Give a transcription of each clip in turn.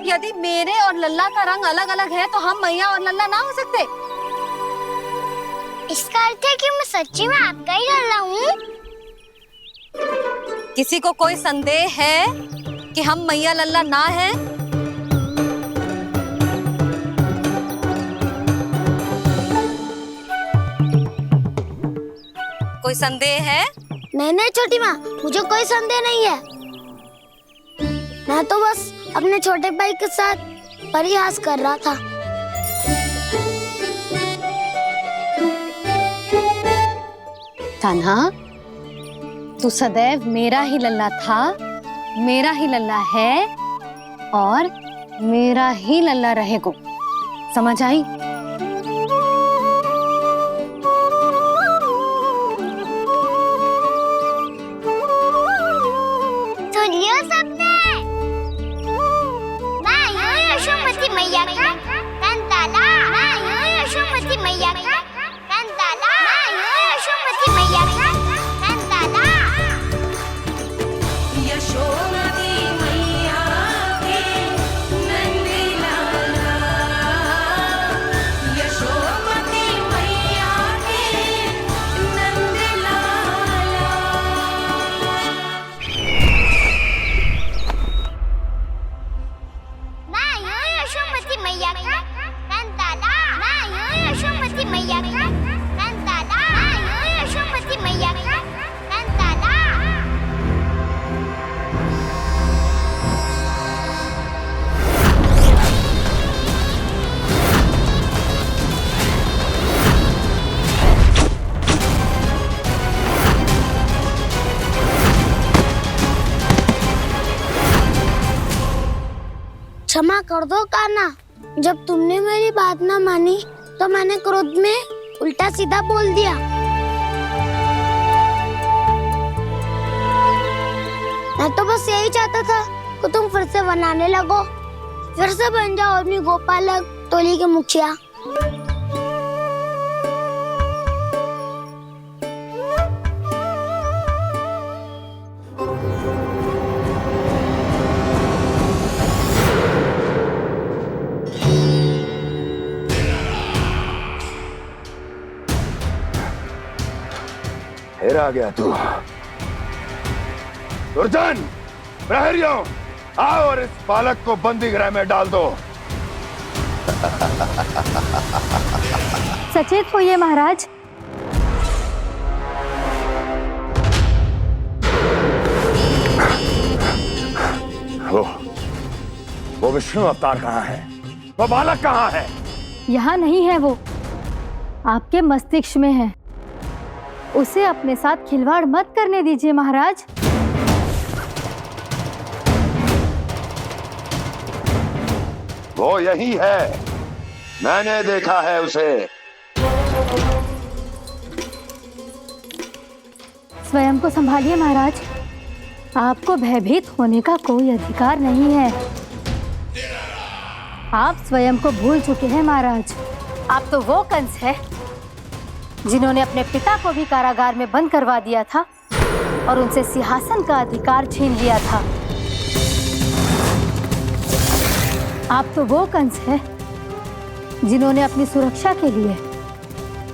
यदि मेरे और लल्ला का रंग अलग अलग है तो हम मैया और लल्ला ना हो सकते? इसका अर्थ है कि मैं सच्ची में आपका ही लल्ला हूँ? किसी को कोई संदेह है कि हम मैया लल्ला ना हैं? कोई संदेह है? नहीं छोटी माँ, मुझे कोई संदेह नहीं है। मैं तो बस अपने छोटे भाई के साथ परिहास कर रहा था। कान्हा, तू सदैव मेरा ही लल्ला था, मेरा ही लल्ला है और मेरा ही लल्ला रहेगा। समझ आई? सुन लियो सबने, मैं हूँ यशोमती मैया का कंताला, मैं हूँ यशोमती मैया का कंताला, मैं हूँ यशोमती मैया का कंताला। यशोमती मैया के नंदी लाला, यशोमती मैया के नंदी लाला। मैं हूँ यशोमती मैया का कंताला, मैं हूँ यशोमती मैया का कंताला, मैं हूँ यशोमती मैया का कंताला। क्षमा कर दो कान्हा, जब तुमने मेरी बात ना मानी तो मैंने क्रोध में उल्टा सीधा बोल दिया। मैं तो बस यही चाहता था कि तुम फिर से बनाने लगो, फिर से बन जाओ अपनी गोपालक टोली के मुखिया। फिर आ गया तू। दुर्जन, प्रहरियों, आओ और इस बालक को बंदी गृह में डाल दो। सचेत होइए महाराज। वो विष्णु अवतार कहाँ है? वो बालक कहाँ है? यहाँ नहीं है, वो आपके मस्तिष्क में है। उसे अपने साथ खिलवाड़ मत करने दीजिए महाराज। वो यही है, मैंने देखा है उसे। स्वयं को संभालिए महाराज, आपको भयभीत होने का कोई अधिकार नहीं है। आप स्वयं को भूल चुके हैं महाराज। आप तो वो कंस है जिन्होंने अपने पिता को भी कारागार में बंद करवा दिया था और उनसे सिंहासन का अधिकार छीन लिया था। आप तो वो कंस है जिन्होंने अपनी सुरक्षा के लिए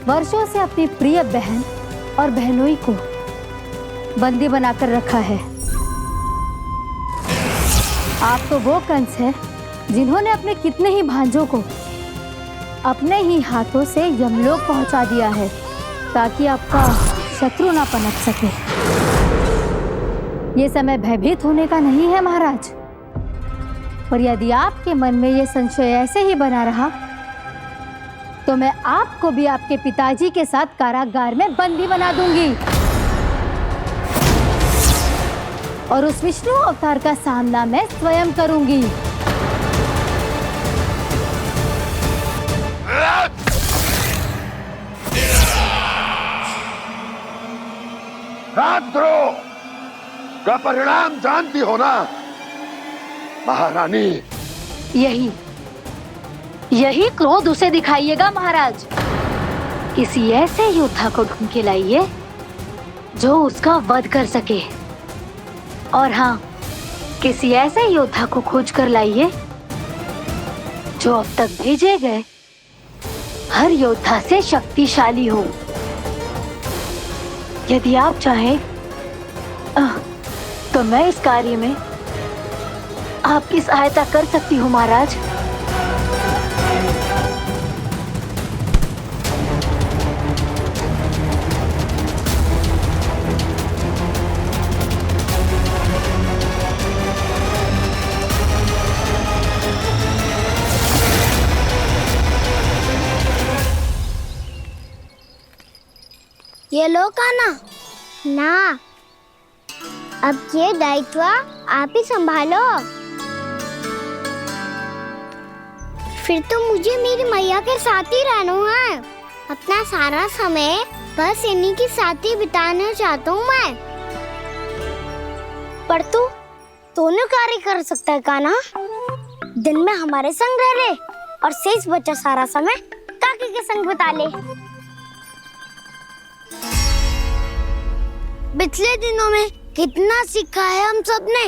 वर्षों से अपनी प्रिय बहन और बहनोई को बंदी बनाकर रखा है। आप तो वो कंस है जिन्होंने अपने कितने ही भांजों को अपने ही हाथों से यमलोक पहुंचा दिया है ताकि आपका शत्रु ना पनप सके। ये समय भयभीत होने का नहीं है महाराज, और यदि आपके मन में ये संशय ऐसे ही बना रहा तो मैं आपको भी आपके पिताजी के साथ कारागार में बंदी बना दूंगी और उस विष्णु अवतार का सामना मैं स्वयं करूंगी। राजद्रोह का परिणाम जानती हो ना महारानी? यही क्रोध उसे दिखाइएगा महाराज। किसी ऐसे योद्धा को ढूंढ के लाइए जो उसका वध कर सके, और हाँ, किसी ऐसे योद्धा को खोज कर लाइए जो अब तक भेजे गए हर योद्धा से शक्तिशाली हो। यदि आप चाहें तो मैं इस कार्य में आपकी सहायता कर सकती हूँ महाराज। ये लो कान्हा। ना, अब ये दायित्व आप ही संभालो। फिर तो मुझे मेरी मैया के साथ ही रहना है। अपना सारा समय बस इन्हीं के साथ ही बिताना चाहता हूँ मैं। पर तू दोनों कार्य कर सकता है कान्हा। दिन में हमारे संग रह ले और शेष बचा सारा समय काकी के संग बिता ले। पिछले दिनों में कितना सीखा है हम सब ने,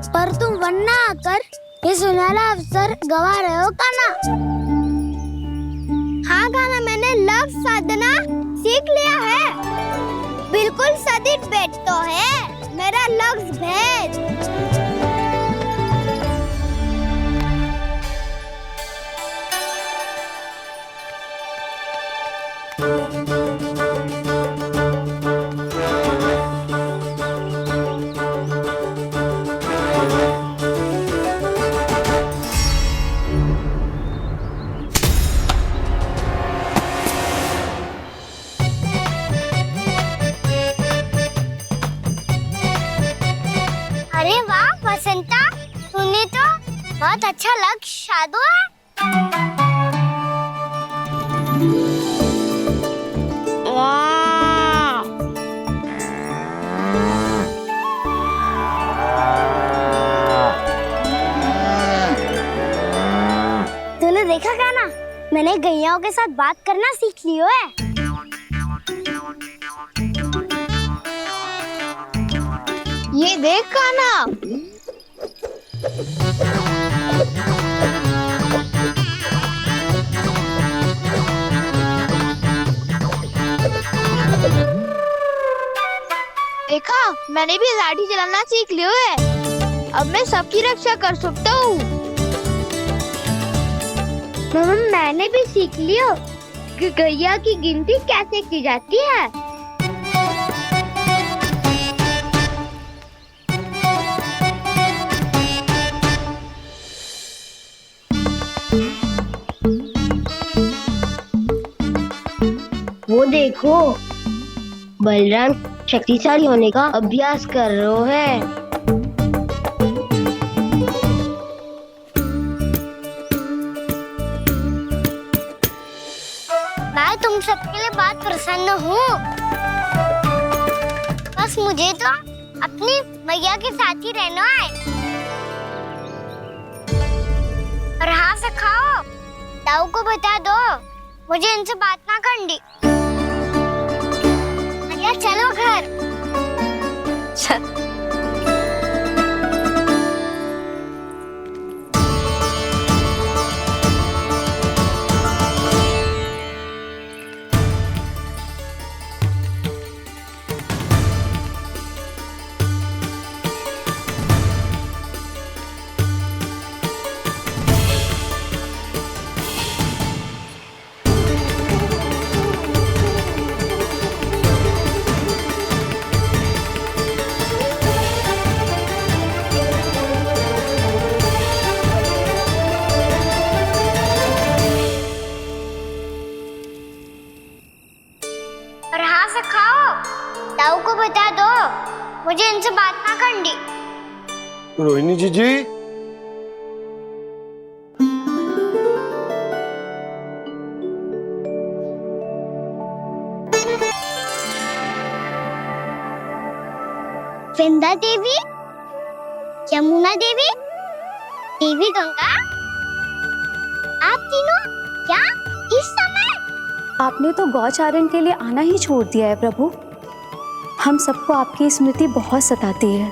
पर तुम वरना आकर ये सुनहरा अवसर गवा रहे हो कान्हा। हाँ कान्हा, मैंने लक्ष्य साधना सीख लिया है। बिल्कुल सदित भेद तो है मेरा लक्ष्य भेद। अरे वाह बसंता, तूने तो बहुत अच्छा लक्ष्य साधा है। वाह! तूने देखा कान्हा, मैंने गैयाओं के साथ बात करना सीख लियो है। ये देख कान्हा। देखा, मैंने भी लाठी चलाना सीख लिया है। अब मैं सबकी रक्षा कर सकता हूँ। मैंने भी सीख लियो कि गैया की गिनती कैसे की जाती है। वो देखो, बलराम शक्तिशाली होने का अभ्यास कर रहे हैं। मैं तुम सबके लिए बहुत प्रसन्न हूँ। बस मुझे तो अपनी मैया के साथ ही रहना है। और हाँ से खाओ, ताऊ को बता दो मुझे इनसे बात ना करनी। चलो घर। ताऊ को बता दो मुझे इनसे बात ना करनी। रोहिणी जी वृंदा देवी, यमुना देवी, देवी गंगा, आप तीनों क्या इस समय? आपने तो गौचारण के लिए आना ही छोड़ दिया है प्रभु। हम सबको आपकी स्मृति बहुत सताती है।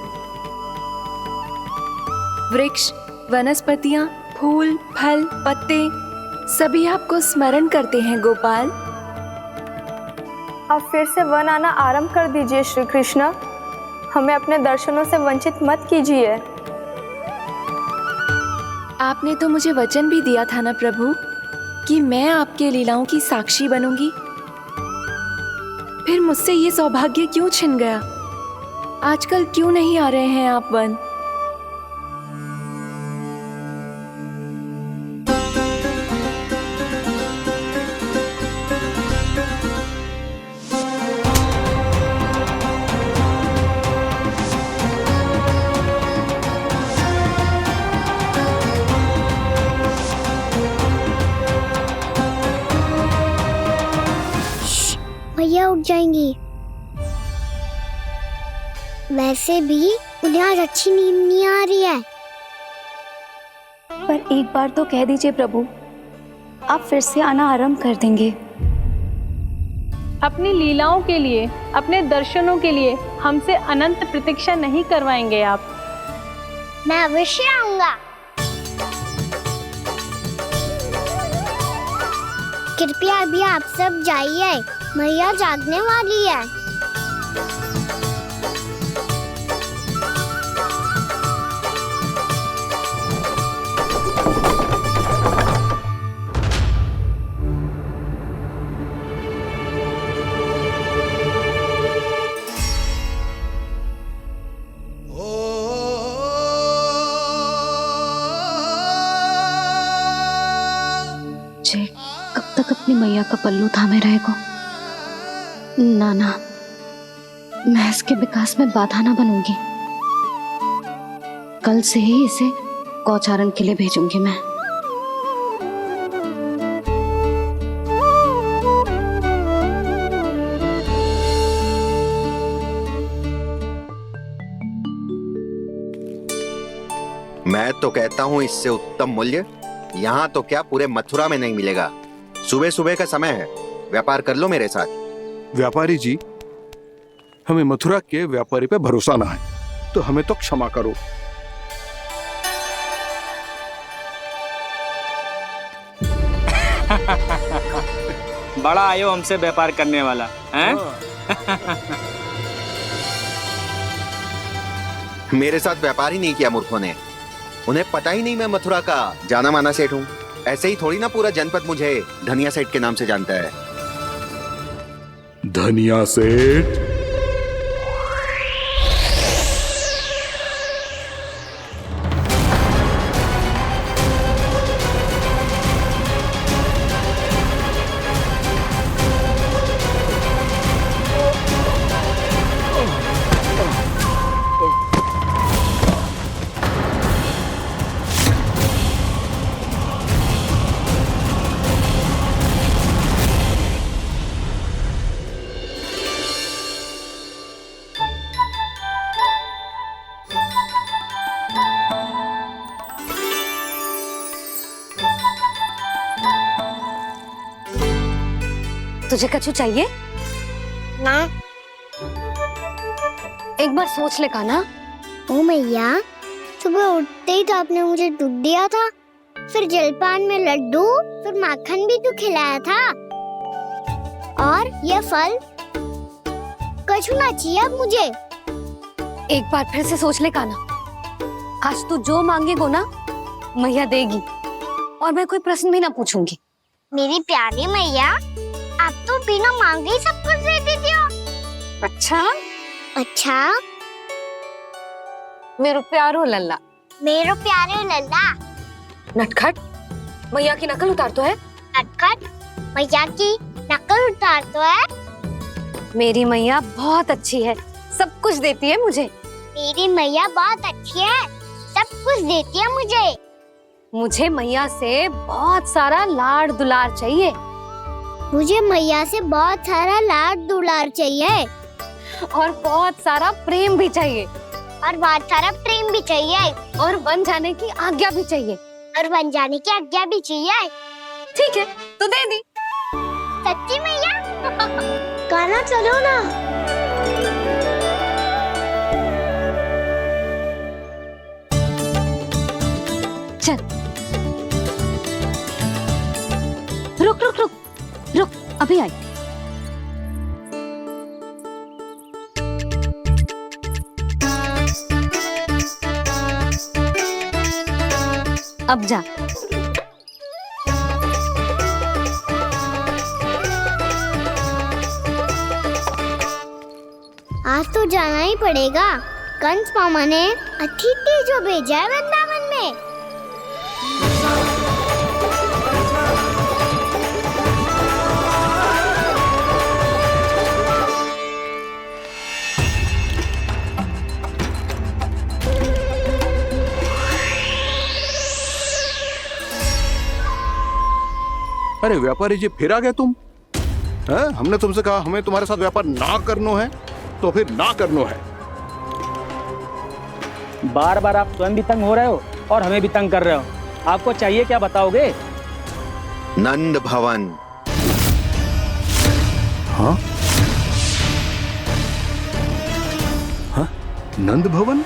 वृक्ष, वनस्पतियां फूल, फल, पत्ते सभी आपको स्मरण करते हैं गोपाल। अब फिर से वन आना आरंभ कर दीजिए श्री कृष्ण। हमें अपने दर्शनों से वंचित मत कीजिए। आपने तो मुझे वचन भी दिया था ना प्रभु कि मैं आपके लीलाओं की साक्षी बनूंगी। फिर मुझसे ये सौभाग्य क्यों छिन गया? आजकल क्यों नहीं आ रहे हैं आप वन? भैया उठ जाएंगी। वैसे भी उन्हें आज अच्छी नींद नहीं आ रही है। पर एक बार तो कह दीजिए प्रभु, आप फिर से आना आरंभ कर देंगे। अपनी लीलाओं के लिए, अपने दर्शनों के लिए हमसे अनंत प्रतीक्षा नहीं करवाएंगे आप? मैं अवश्य आऊंगा। कृपया अभी आप सब जाइए, मैया जागने वाली है। जे कब तक अपनी मैया का पल्लू थामे रहेगा? ना ना, मैं इसके विकास में बाधा ना बनूंगी। कल से ही इसे गौचारण के लिए भेजूंगी मैं। मैं तो कहता हूँ इससे उत्तम मूल्य यहाँ तो क्या पूरे मथुरा में नहीं मिलेगा। सुबह सुबह का समय है, व्यापार कर लो मेरे साथ। व्यापारी जी, हमें मथुरा के व्यापारी पे भरोसा ना है, तो हमें तो क्षमा करो। बड़ा आयो हमसे व्यापार करने वाला हैं? मेरे साथ व्यापार ही नहीं किया मूर्खों ने। उन्हें पता ही नहीं मैं मथुरा का जाना माना सेठ हूँ। ऐसे ही थोड़ी ना पूरा जनपद मुझे धनिया सेठ के नाम से जानता है। धनिया सेठ? तुझे कछु चाहिए? ना। एक बार सोच ले कान्हा। ओ मैया, सुबह उठते ही तो आपने मुझे दूध दिया था, फिर जलपान में लड्डू, फिर माखन भी तो खिलाया था। और ये फल कछु ना चाहिए अब मुझे। एक बार फिर से सोच ले कान्हा। आज तू जो मांगेगो ना, मैया देगी, और मैं कोई प्रश्न भी ना पूछूंगी। मेरी प्यारी मैया, आप तो बिना मांगे ही सब कुछ दे देती हो। अच्छा? अच्छा? मेरो प्यारो लल्ला। मेरो प्यारे लल्ला। नटखट, मैया की नकल उतार तो है। नटखट, मैया की नकल उतार तो है। मेरी मैया बहुत अच्छी है, सब कुछ देती है मुझे। मेरी मैया बहुत अच्छी है, सब कुछ देती है मुझे। मुझे मैया से बहुत सारा लाड़ दुलार चाहिए। मुझे मैया से बहुत सारा लाड दुलार चाहिए, और बहुत सारा प्रेम भी चाहिए, और बहुत सारा प्रेम भी चाहिए, और बन जाने की आज्ञा भी चाहिए, और बन जाने की आज्ञा भी चाहिए। ठीक है, तो दे दी। सच्ची मैया? गाना चलो ना। चल, रुक रुक रुक रुक, अभी आई। अब जा। आज तो जाना ही पड़ेगा। कंस मामा ने अतिथि जो भेजा है वृंदावन में। अरे व्यापारी जी, फिर आ गए तुम? हैं? हमने तुमसे कहा हमें तुम्हारे साथ व्यापार ना करनो है, तो फिर ना करनो है। बार बार आप स्वयं भी तंग हो रहे हो और हमें भी तंग कर रहे हो। आपको चाहिए क्या बताओगे? नंद भवन। हाँ? हाँ? नंद भवन?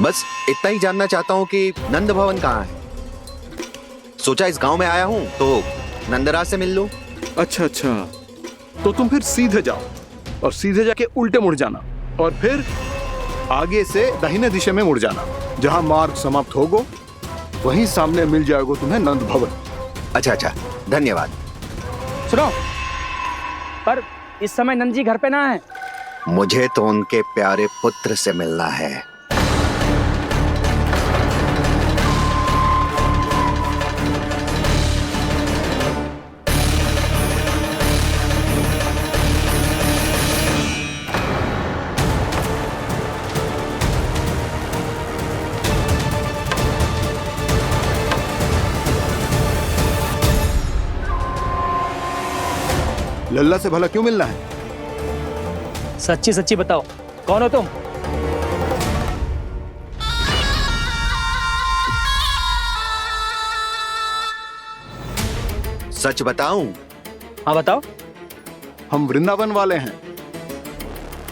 बस इतना ही जानना चाहता हूँ कि नंद भवन कहाँ है। सोचा इस गांव में आया हूँ तो नंदराज से मिल लूं। अच्छा अच्छा, तो तुम फिर सीधे जाओ और सीधे जाके उल्टे मुड़ जाना और फिर आगे से दाहिने दिशा में मुड़ जाना। जहां मार्ग समाप्त होगो वहीं सामने मिल जाएगा तुम्हें नंद भवन। अच्छा अच्छा, धन्यवाद। सुनो, पर इस समय नंद जी घर पे ना है। मुझे तो उनके प्यारे पुत्र से मिलना है। लल्ला से भला क्यों मिलना है? सच्ची सच्ची बताओ, कौन हो तुम? सच बताऊं? हाँ बताओ। हम वृंदावन वाले हैं।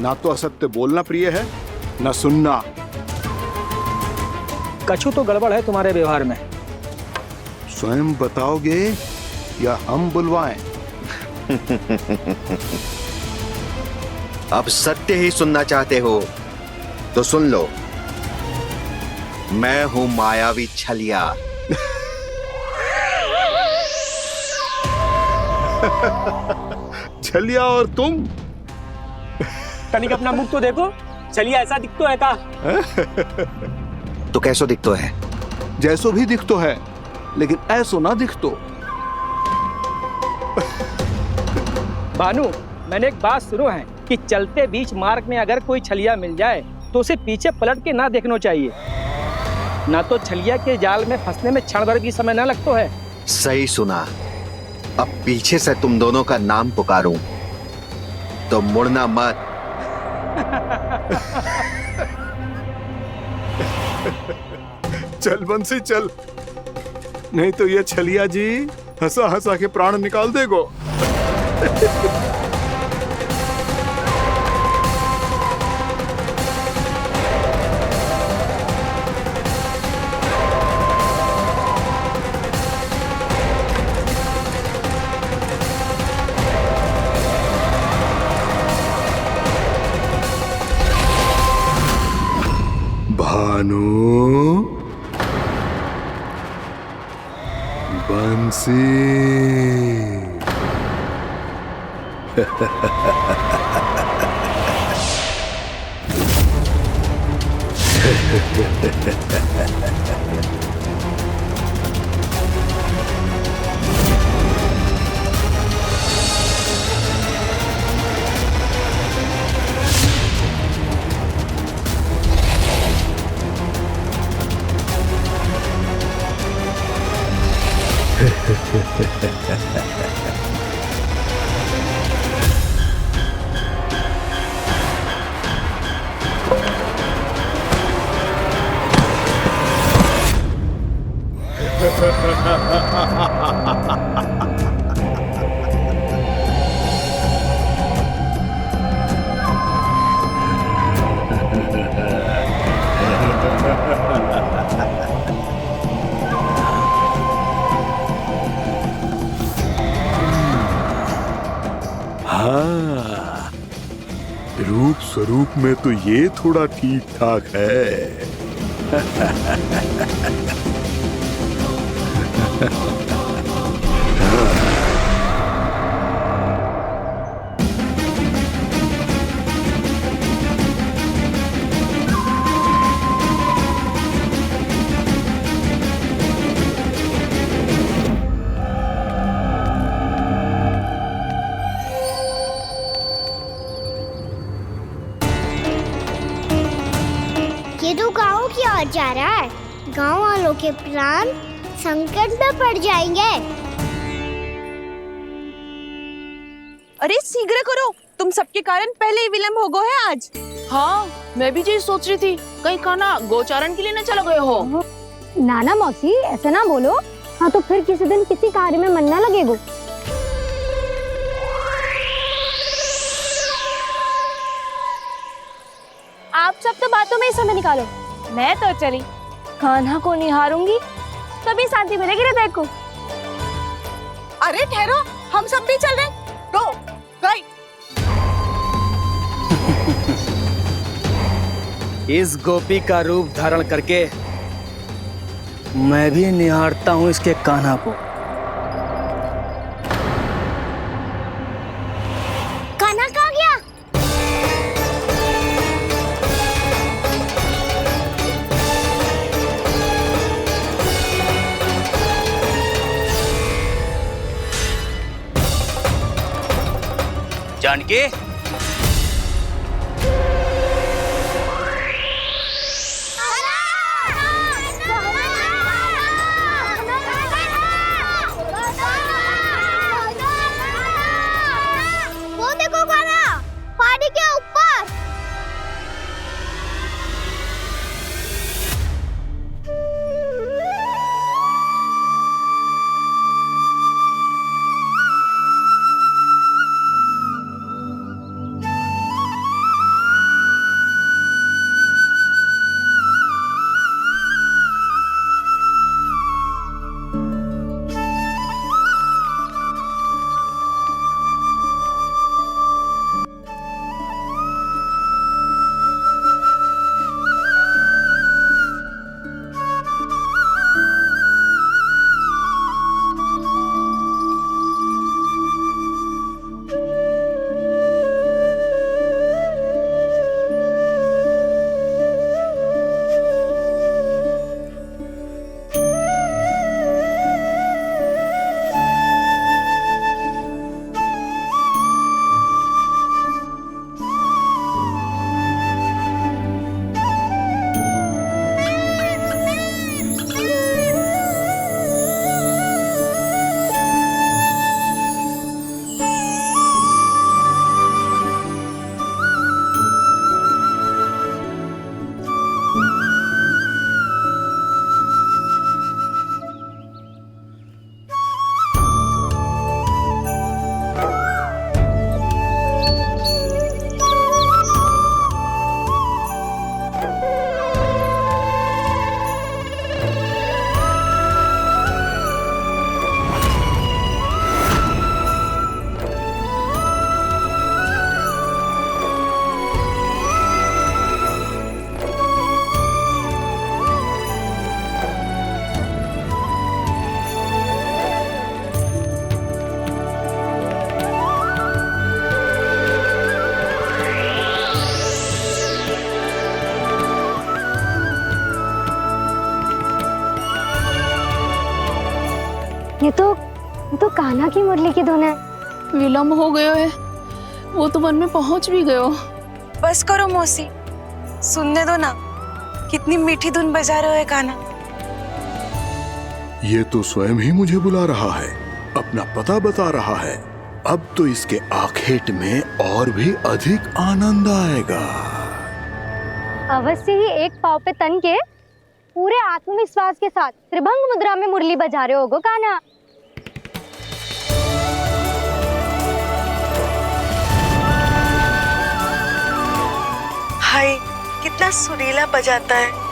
ना तो असत्य बोलना प्रिय है, ना सुनना। कछु तो गड़बड़ है तुम्हारे व्यवहार में। स्वयं बताओगे या हम बुलवाएं? अब सत्य ही सुनना चाहते हो तो सुन लो। मैं हूं मायावी छलिया। छलिया और तुम? तनिक अपना मुख तो देखो, छलिया ऐसा दिखतो है का? तो कैसो दिखतो है? जैसो भी दिखतो है, लेकिन ऐसो ना दिखतो। भानु, मैंने एक बात सुनो है कि चलते बीच मार्ग में अगर कोई छलिया मिल जाए तो उसे पीछे पलट के ना देखना चाहिए। ना तो छलिया के जाल में फंसने में क्षण भर भी समय ना लगता है। सही सुना। अब पीछे से तुम दोनों का नाम पुकारूं तो मुड़ना मत। चल बंसी चल, नहीं तो ये छलिया जी हंसा हंसा के प्राण निकाल देगो। भानु, बंसी। स्वरूप में तो ये थोड़ा ठीक ठाक है। ये तो गाँव की ओर जा रहा है। गाँव वालों के प्राण संकट में पड़ जाएंगे। अरे शीघ्र करो, तुम सबके कारण पहले ही विलंब हो गए है आज। हाँ, मैं भी यही सोच रही थी, कहीं खाना गोचारण के लिए न चले गए हो। नाना मौसी ऐसे ना बोलो। हाँ तो फिर किसी दिन किसी कार्य में मन ना लगेगा। आप सब तो बातों में ही समय निकालो। मैं तो चली कान्हा को निहारूंगी, तभी शांति मिलेगी हृदय को। अरे ठहरो, हम सब भी चल रहे। तो गई। इस गोपी का रूप धारण करके मैं भी निहारता हूँ इसके कान्हा को। कान्हा कहाँ गया? जानकी, वो देखो कान्हा, पहाड़ी के ऊपर। ये तो कान्हा की मुरली की धुन है। विलंब हो गयो है, वो तो वन में पहुंच भी गयो। बस करो मौसी, सुनने दो ना, कितनी मीठी धुन बजा रहे हो कान्हा। ये तो स्वयं ही मुझे बुला रहा है, अपना पता बता रहा है। अब तो इसके आखेट में और भी अधिक आनंद आएगा। अवश्य ही एक पाव पे तन के पूरे आत्मविश्वास के साथ त्रिभंग मुद्रा में मुरली बजा रहे होगो कान्हा। हाय, कितना सुरीला बजाता है।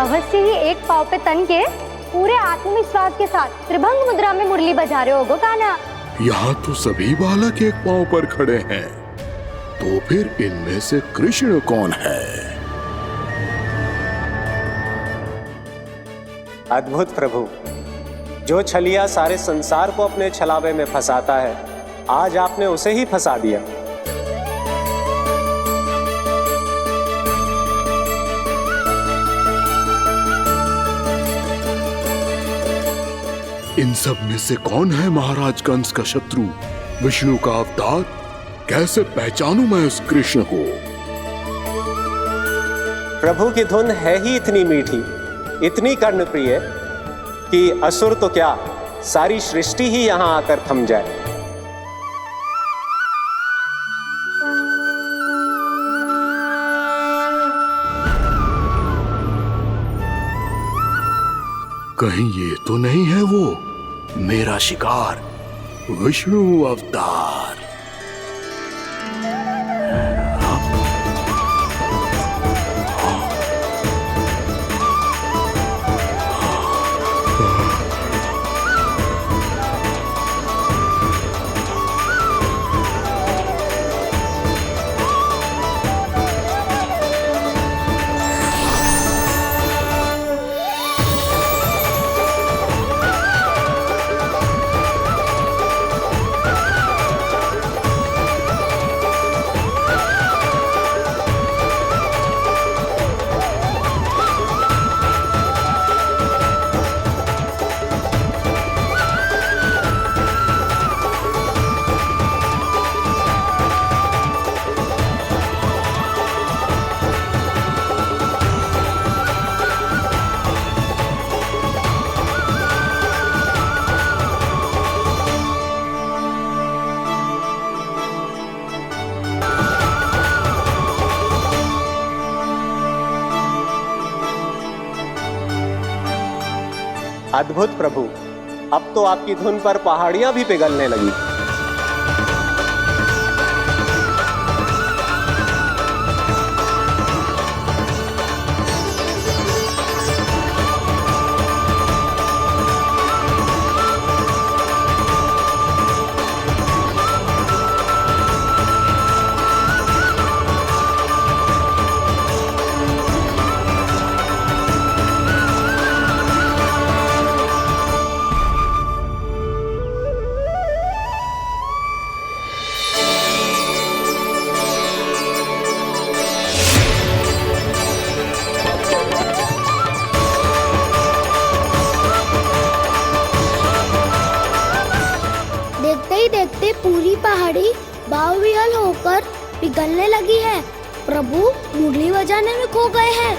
अवश्य ही एक पाँव पे तन के पूरे आत्मविश्वास के साथ त्रिभंग मुद्रा में मुरली बजा रहे होगो कान्हा। यहाँ तो सभी बालक एक पांव पर खड़े हैं, तो फिर इनमें से कृष्ण कौन है? अद्भुत प्रभु, जो छलिया सारे संसार को अपने छलावे में फंसाता है, आज आपने उसे ही फंसा दिया। इन सब में से कौन है महाराज कंस का शत्रु, विष्णु का अवतार? कैसे पहचानूं मैं उस कृष्ण को? प्रभु की धुन है ही इतनी मीठी, इतनी कर्णप्रिय कि असुर तो क्या, सारी सृष्टि ही यहां आकर थम जाए। कहीं ये तो नहीं है वो मेरा शिकार, विष्णु अवतार? अद्भुत प्रभु, अब तो आपकी धुन पर पहाड़ियां भी पिघलने लगी। देखते पूरी पहाड़ी बावविहल होकर पिघलने लगी है। प्रभु मुरली बजाने में खो गए हैं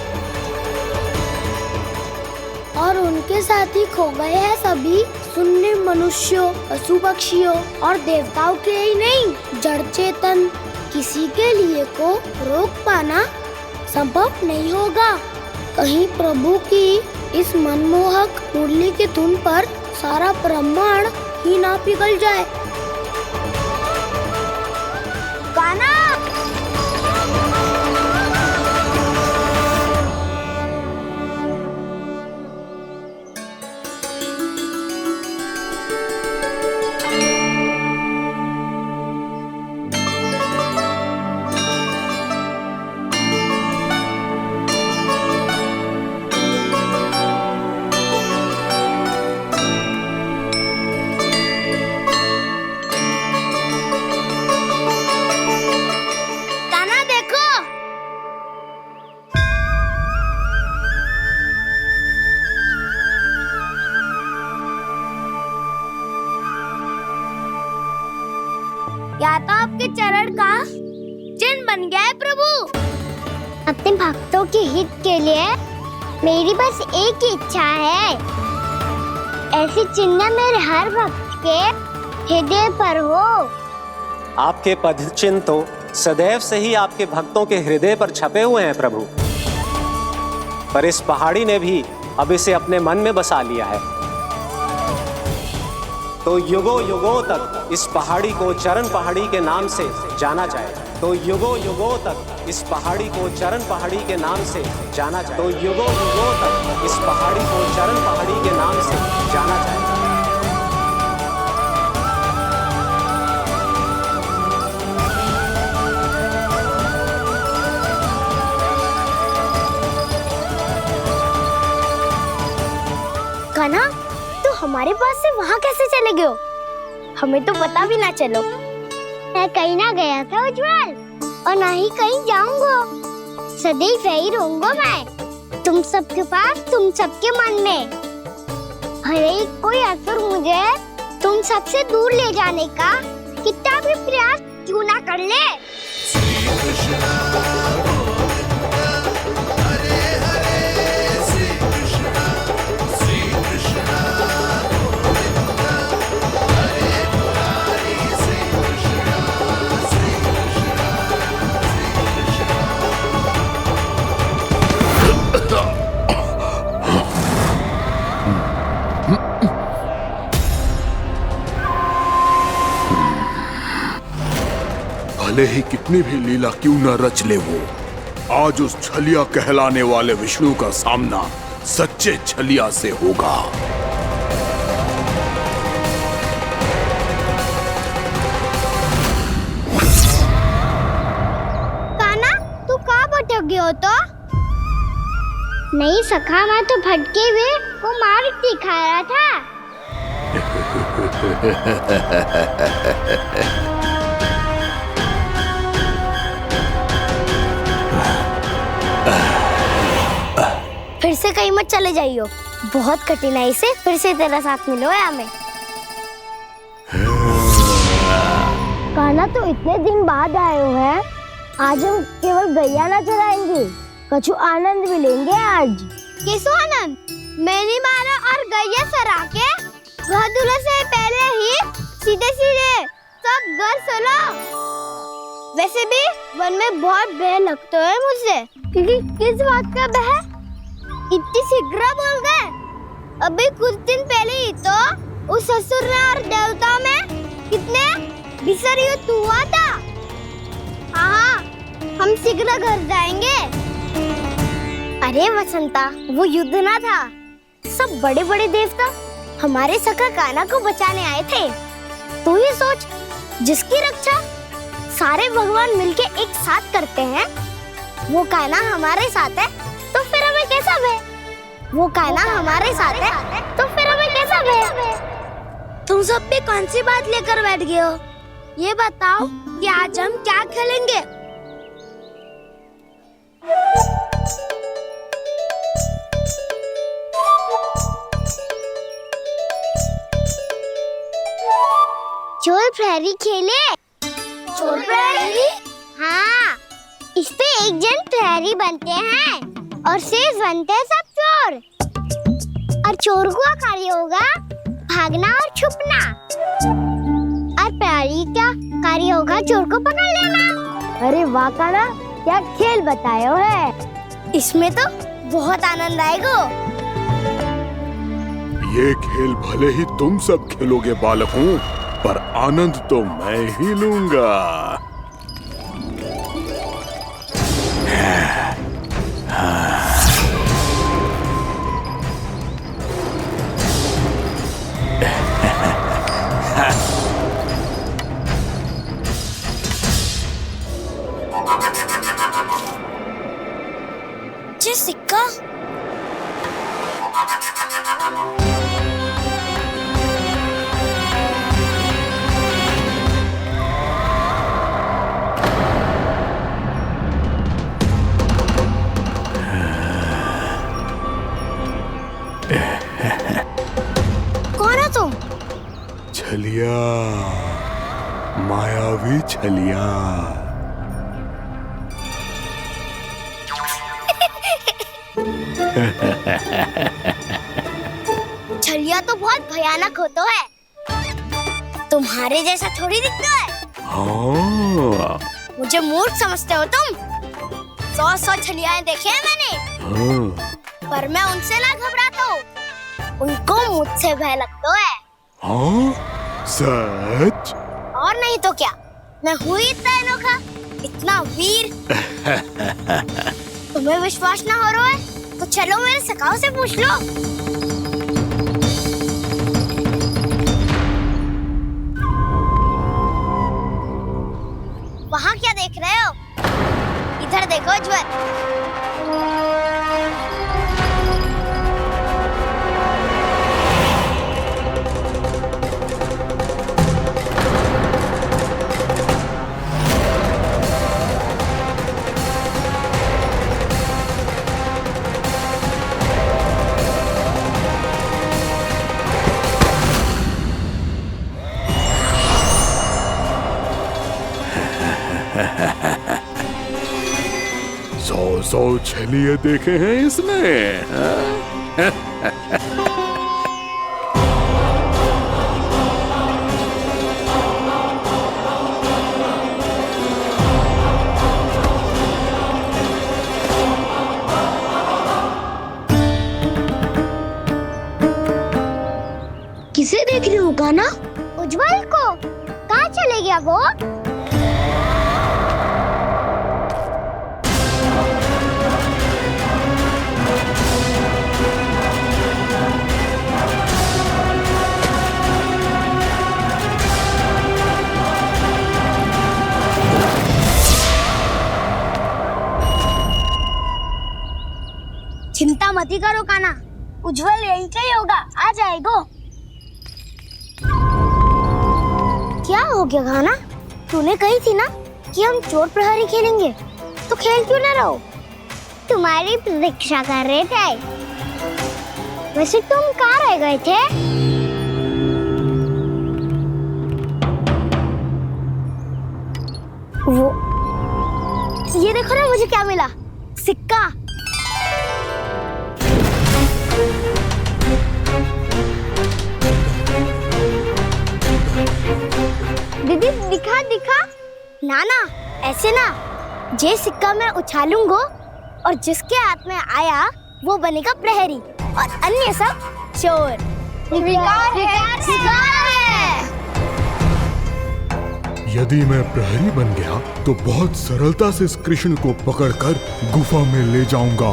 और उनके साथ ही खो गए हैं सभी सुनने मनुष्यों, पशु पक्षियों और देवताओं के ही नहीं, जड़ चेतन किसी के लिए को रोक पाना संभव नहीं होगा। कहीं प्रभु की इस मनमोहक मुरली की धुन पर सारा ब्रह्मांड ही ना पिघल जाए। गाना या तो आपके चरण का चिन्ह बन गया है प्रभु। अपने भक्तों के हित के लिए मेरी बस एक ही इच्छा है, ऐसी चिन्ह मेरे हर भक्त के हृदय पर हो। आपके पद चिन्ह तो सदैव से ही आपके भक्तों के हृदय पर छपे हुए हैं प्रभु, पर इस पहाड़ी ने भी अब इसे अपने मन में बसा लिया है। तो युगों युगों तक इस पहाड़ी को चरण पहाड़ी के नाम से जाना जाए। तो युगों युगों तक इस पहाड़ी को चरण पहाड़ी के नाम से जाना जाए। तो युगों युगों तक इस पहाड़ी को चरण पहाड़ी के नाम से जाना जाएगा। कान्हा, तो हमारे पास से वहाँ कैसे चले गए हो? हमें तो पता भी ना चलो। मैं कहीं ना गया था उज्जवल, और ना ही कहीं जाऊंगा। सदैव यही रहूंगा मैं, तुम सबके पास, तुम सबके मन में। भले ही कोई असर मुझे तुम सबसे दूर ले जाने का कितना भी प्रयास क्यों ना कर ले। भले ही कितनी भी लीला क्यों न रच ले वो, आज उस छलिया कहलाने वाले विष्णु का सामना सच्चे छलिया से होगा। कान्हा, तू कहाँ भटक गया हो तो? नहीं सखा, मैं तो भटके हुए वो मार्ग दिखा रहा था। फिर से कहीं मत चले जाइयो, बहुत कठिनाई से फिर से तेरा साथ मिलो है हमें। कान्हा, तो इतने दिन बाद आए हो हैं, आज हम केवल गैया ना चराएंगे, कछु आनंद भी लेंगे आज। कैसो आनंद? मैंने मारा और गैया सरा के घर दूल्हे से पहले ही सीधे सीधे सब घर चलो। वैसे भी वन में बहुत भय लगता है मुझसे, क्योंकि किस बात का भय? इतनी शीघ्र बोल गए। अभी कुछ दिन पहले ही तो उस ससुर और देवता में कितने भीषण युद्ध हुआ था। हाँ, हम शीघ्र घर जाएंगे। अरे वसंता, वो युद्ध ना था, सब बड़े बड़े देवता हमारे सखा कान्हा को बचाने आए थे। तू ही सोच, जिसकी रक्षा सारे भगवान मिलके एक साथ करते हैं, वो कान्हा हमारे साथ है, तो फिर हमें कैसा भय? वो कान्हा हमारे साथ है, तो फिर हमें कैसा भय? तुम सब भी कौन सी बात लेकर बैठ गए हो? ये बताओ कि आज हम क्या खेलेंगे? चोर प्रहरी खेले? चोर प्रहरी? हाँ, इस पे एक जन प्रहरी बनते हैं और शेष बनते हैं सब चोर। और चोर का कार्य होगा भागना और छुपना, और प्रहरी का कार्य होगा चोर को पकड़ लेना। अरे वाह कान्हा, क्या खेल बताए हो है। इसमें तो बहुत आनंद आएगा। ये खेल भले ही तुम सब खेलोगे बालकों, पर आनंद तो मैं ही लूंगा। सिक्का कौन है तुम? छलिया, मायावी छलिया। छलिया तो बहुत भयानक होता है, तुम्हारे जैसा थोड़ी दिखता है। हाँ। मुझे मूर्ख समझते हो तुम? 100 छलियाएं देखे हैं मैंने। हाँ। पर मैं उनसे ना घबराता हूँ, उनको मुझसे भय लगता है। हाँ? सच? और नहीं तो क्या, मैं हुई इतना अनोखा इतना वीर। तुम्हें विश्वास ना हो रहा है तो चलो मेरे सखाओं से पूछ लो। वहाँ क्या देख रहे हो? इधर देखो ज्वर। सौ छलिए देखे हैं इसने। किसे देख रही हूँ कान्हा? उज्जवल को। कहाँ चले गया वो? चिंता मत करो कान्हा, उज्जवल यही का ही होगा, आ जाएगा। क्या हो गया कान्हा? तूने कही थी ना कि हम चोर प्रहरी खेलेंगे, तो खेल क्यों ना रहो? तुम्हारी प्रतीक्षा कर रहे थे। वैसे तुम कहाँ रह गए थे? वो ये देखो ना, मुझे क्या मिला? सिक्का। दीदी दिखा दिखा। ना ना, ऐसे ना। जे सिक्का मैं उछालूंगा और जिसके हाथ में आया वो बनेगा प्रहरी और अन्य सब चोर। शिकार है। यदि मैं प्रहरी बन गया तो बहुत सरलता से इस कृष्ण को पकड़कर गुफा में ले जाऊंगा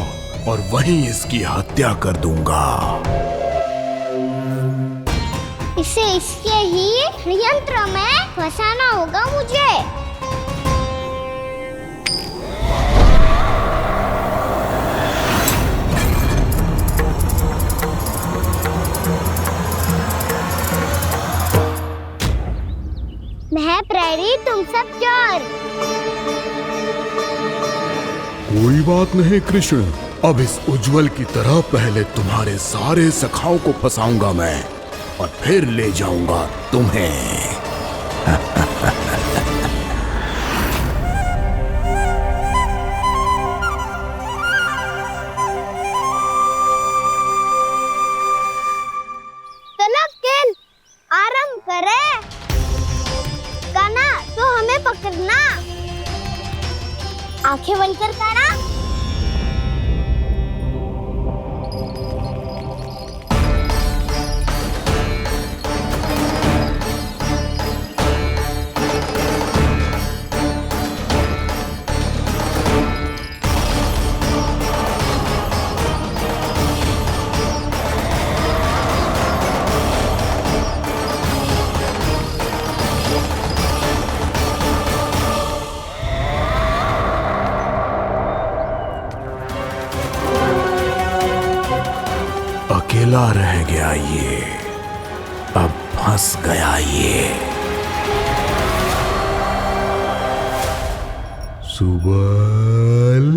और वहीं इसकी हत्या कर दूंगा। इसे इसके ही यंत्र में फंसाना होगा मुझे। मैं प्रहरी, तुम सब चोर। कोई बात नहीं कृष्ण, अब इस उज्जवल की तरह पहले तुम्हारे सारे सखाओं को फंसाऊंगा मैं और फिर ले जाऊंगा तुम्हें। चलो खेल आरंभ करें। कान्हा तो हमें पकड़ना। आंखें बंद कर कान्हा। अकेला रह गया ये, अब फंस गया ये। सुबल।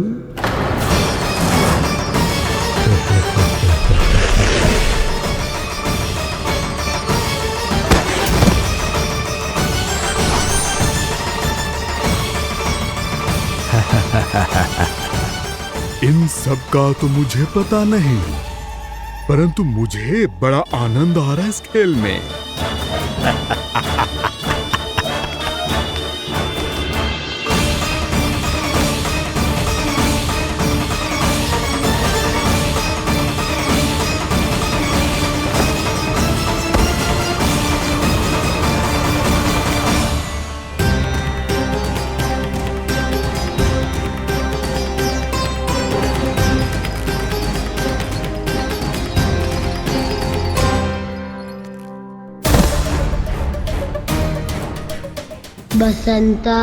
इन सब का तो मुझे पता नहीं, परंतु मुझे बड़ा आनंद आ रहा है इस खेल में। बसंता,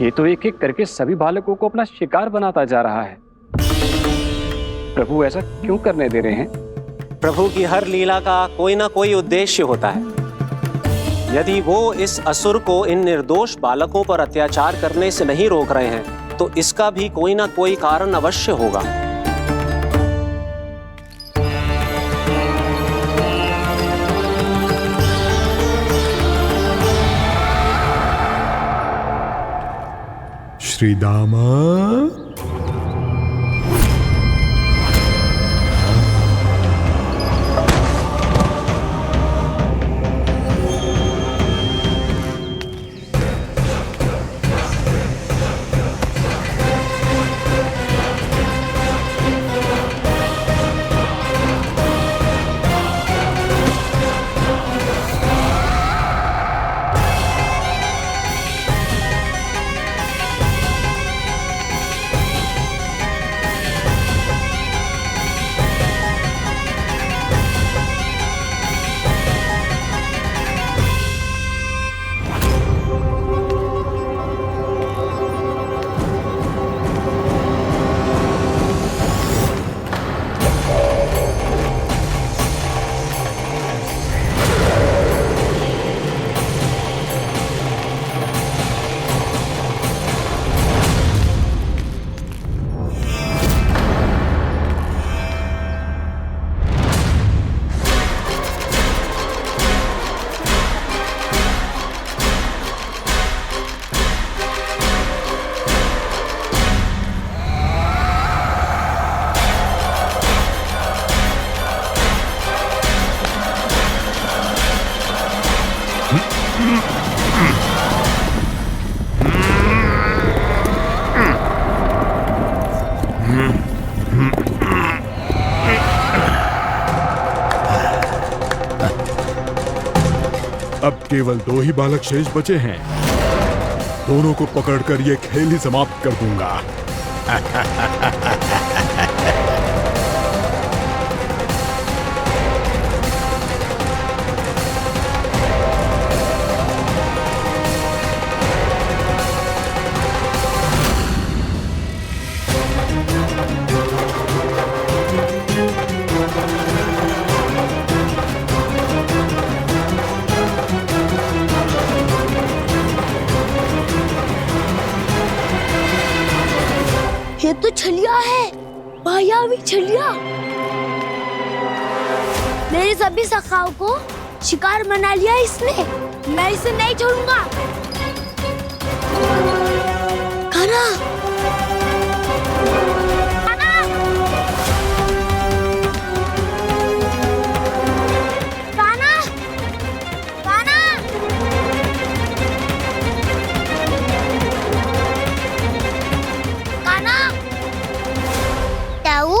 ये तो एक एक करके सभी बालकों को अपना शिकार बनाता जा रहा है। प्रभु ऐसा क्यों करने दे रहे हैं? प्रभु की हर लीला का कोई ना कोई उद्देश्य होता है। यदि वो इस असुर को इन निर्दोष बालकों पर अत्याचार करने से नहीं रोक रहे हैं तो इसका भी कोई ना कोई कारण अवश्य होगा। श्री दामा, अब केवल 2 ही बालक शेष बचे हैं। दोनों को पकड़कर ये खेल ही समाप्त कर दूंगा। ये तो छलिया है, मायावी छलिया। मेरे सभी सखाओं को शिकार बना लिया इसने। मैं इसे नहीं छोड़ूंगा। कान्हा, कान्हा, कान्हा, कान्हा, ताऊ,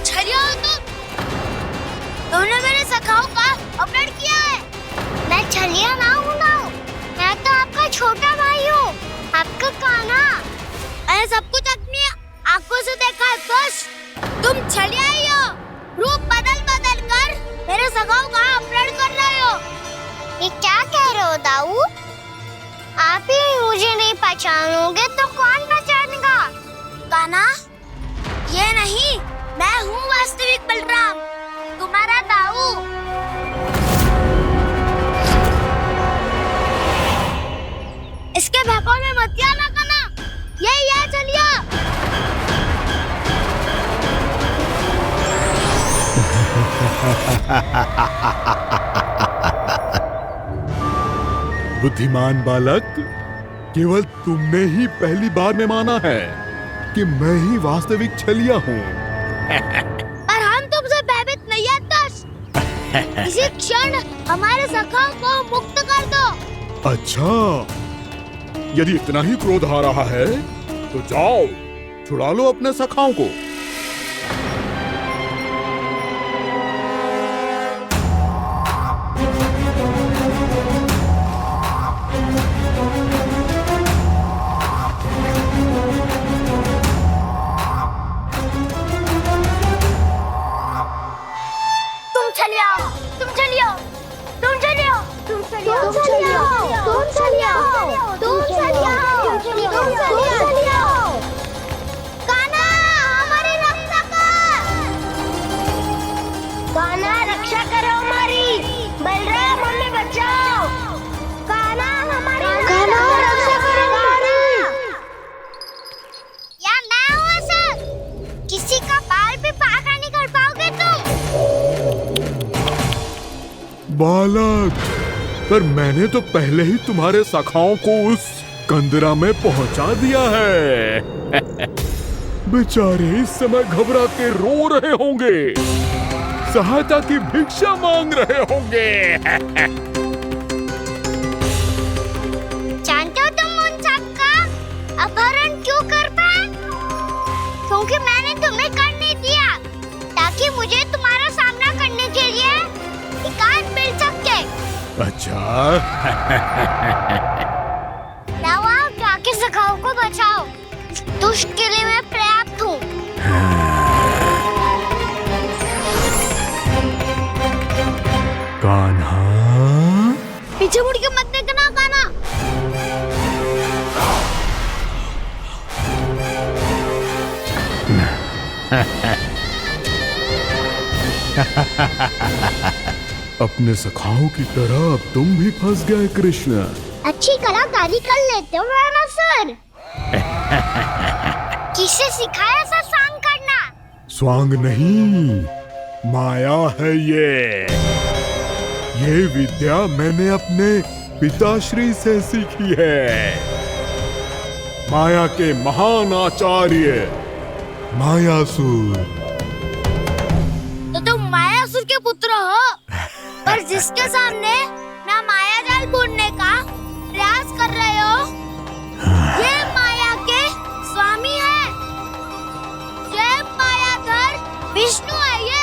छलिया हो तुमने मेरे सखाओं का अपहरण किया है। मैं छलिया ना हूँ मैं तो आपका छोटा भाई हूँ, आपका कान्हा। मैंने सब कुछ अपनी आंखों से देखा है। बस तुम छलिया ही हो। रूप बदल बदल कर मेरे सखाओं का अपहरण कर रहे हो। ये क्या कह रहे हो दाऊ? आप ही मुझे नहीं पहचानोगे तो कौन पहचानेगा? कान्हा, ये नहीं, मैं हूँ वास्तविक बलराम, तुम्हारा दाऊ। इसके बहकावे में मत आना कान्हा, ये चलिए। बुद्धिमान बालक, केवल तुमने ही पहली बार में माना है कि मैं ही वास्तविक छलिया हूँ। पर हम तुम इसी क्षण हमारे सखाओं को मुक्त कर दो। अच्छा, यदि इतना ही क्रोध आ रहा है तो जाओ, छुड़ा लो अपने सखाओं को। बालक, पर मैंने तो पहले ही तुम्हारे सखाओं को उस कंदरा में पहुंचा दिया है। बेचारे इस समय घबरा के रो रहे होंगे, सहायता की भिक्षा मांग रहे होंगे। जानते हो तुम उन सबका अपहरण क्यों कर पाए? क्योंकि मैंने तुम्हें कर नहीं दिया, ताकि मुझे तुम्हारा सामना करने के लिए हिकायत मिल सके। अच्छा। लाओ, आप जाके सखाओं को बचाओ। इस दुष्ट के लिए मैं पर्याप्त हूँ। कान्हा, पीछे मुड़ के मत देखना कान्हा। अपने सखाओं की तरह अब तुम भी फंस गए कृष्ण। अच्छी कलाकारी कर लेते हो सर। किसे सिखाया ऐसा स्वांग करना? स्वांग नहीं, माया है ये विद्या मैंने अपने पिताश्री से सीखी है। माया के महान आचार्य मायासुर। तो तुम मायासुर के पुत्र हो, पर जिसके सामने ना माया जाल बुनने का प्रयास कर रहे हो, ये माया के स्वामी है। ये मायाधर विष्णु है। ये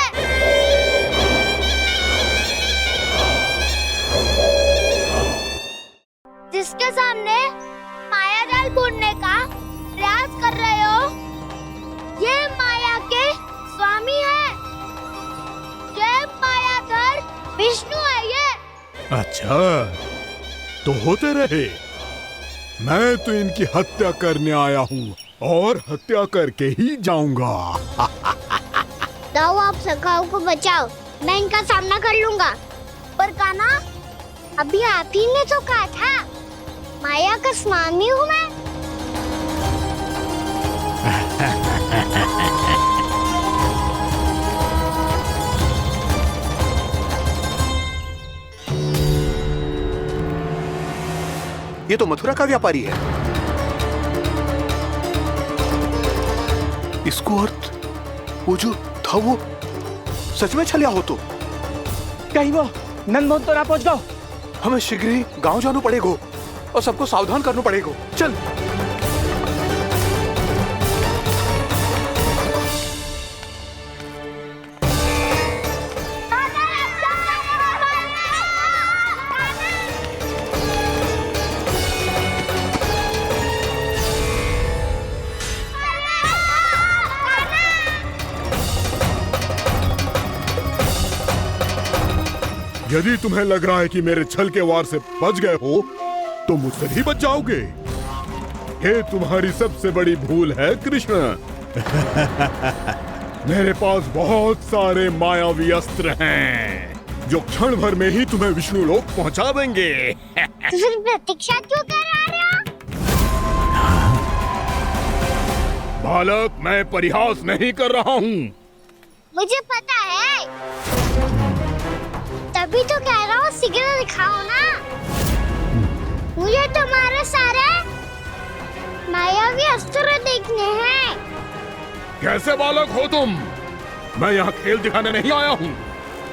जिसके सामने माया जाल बुनने का प्रयास कर रहे हो, ये माया के स्वामी है। ये मायाधर विष्णु है। ये अच्छा, तो होते रहे। मैं तो इनकी हत्या करने आया हूँ और हत्या करके ही जाऊंगा। जाओ, आप सखाओं को बचाओ, मैं इनका सामना कर लूंगा। पर कान्हा, अभी आप ही ने तो कहा था माया का स्वामी हूँ मैं। ये तो मथुरा का व्यापारी है। इसको अर्थ वो जो था वो सच में छलिया हो तो कहीं वो नंदमोहन तो ना पहुंच गो। हमें शीघ्र ही गांव जाना पड़ेगा और सबको सावधान करना पड़ेगा। चल। यदि तुम्हें लग रहा है कि मेरे छल के वार से बच गए हो तो मुझसे भी बच जाओगे। ये तुम्हारी सबसे बड़ी भूल है कृष्ण। मेरे पास बहुत सारे मायावी अस्त्र हैं जो क्षण भर में ही तुम्हें विष्णु लोक पहुंचा देंगे। तो फिर प्रतीक्षा क्यों कर रहे हो? बालक, मैं परिहास नहीं कर रहा हूँ। मुझे पता है, तभी तो कह रहा हूँ शीघ्र दिखाओ ना। मुझे तुम्हारे सारे मायावी अस्त्र देखने हैं। कैसे बालक हो तुम? मैं यहाँ खेल दिखाने नहीं आया हूँ।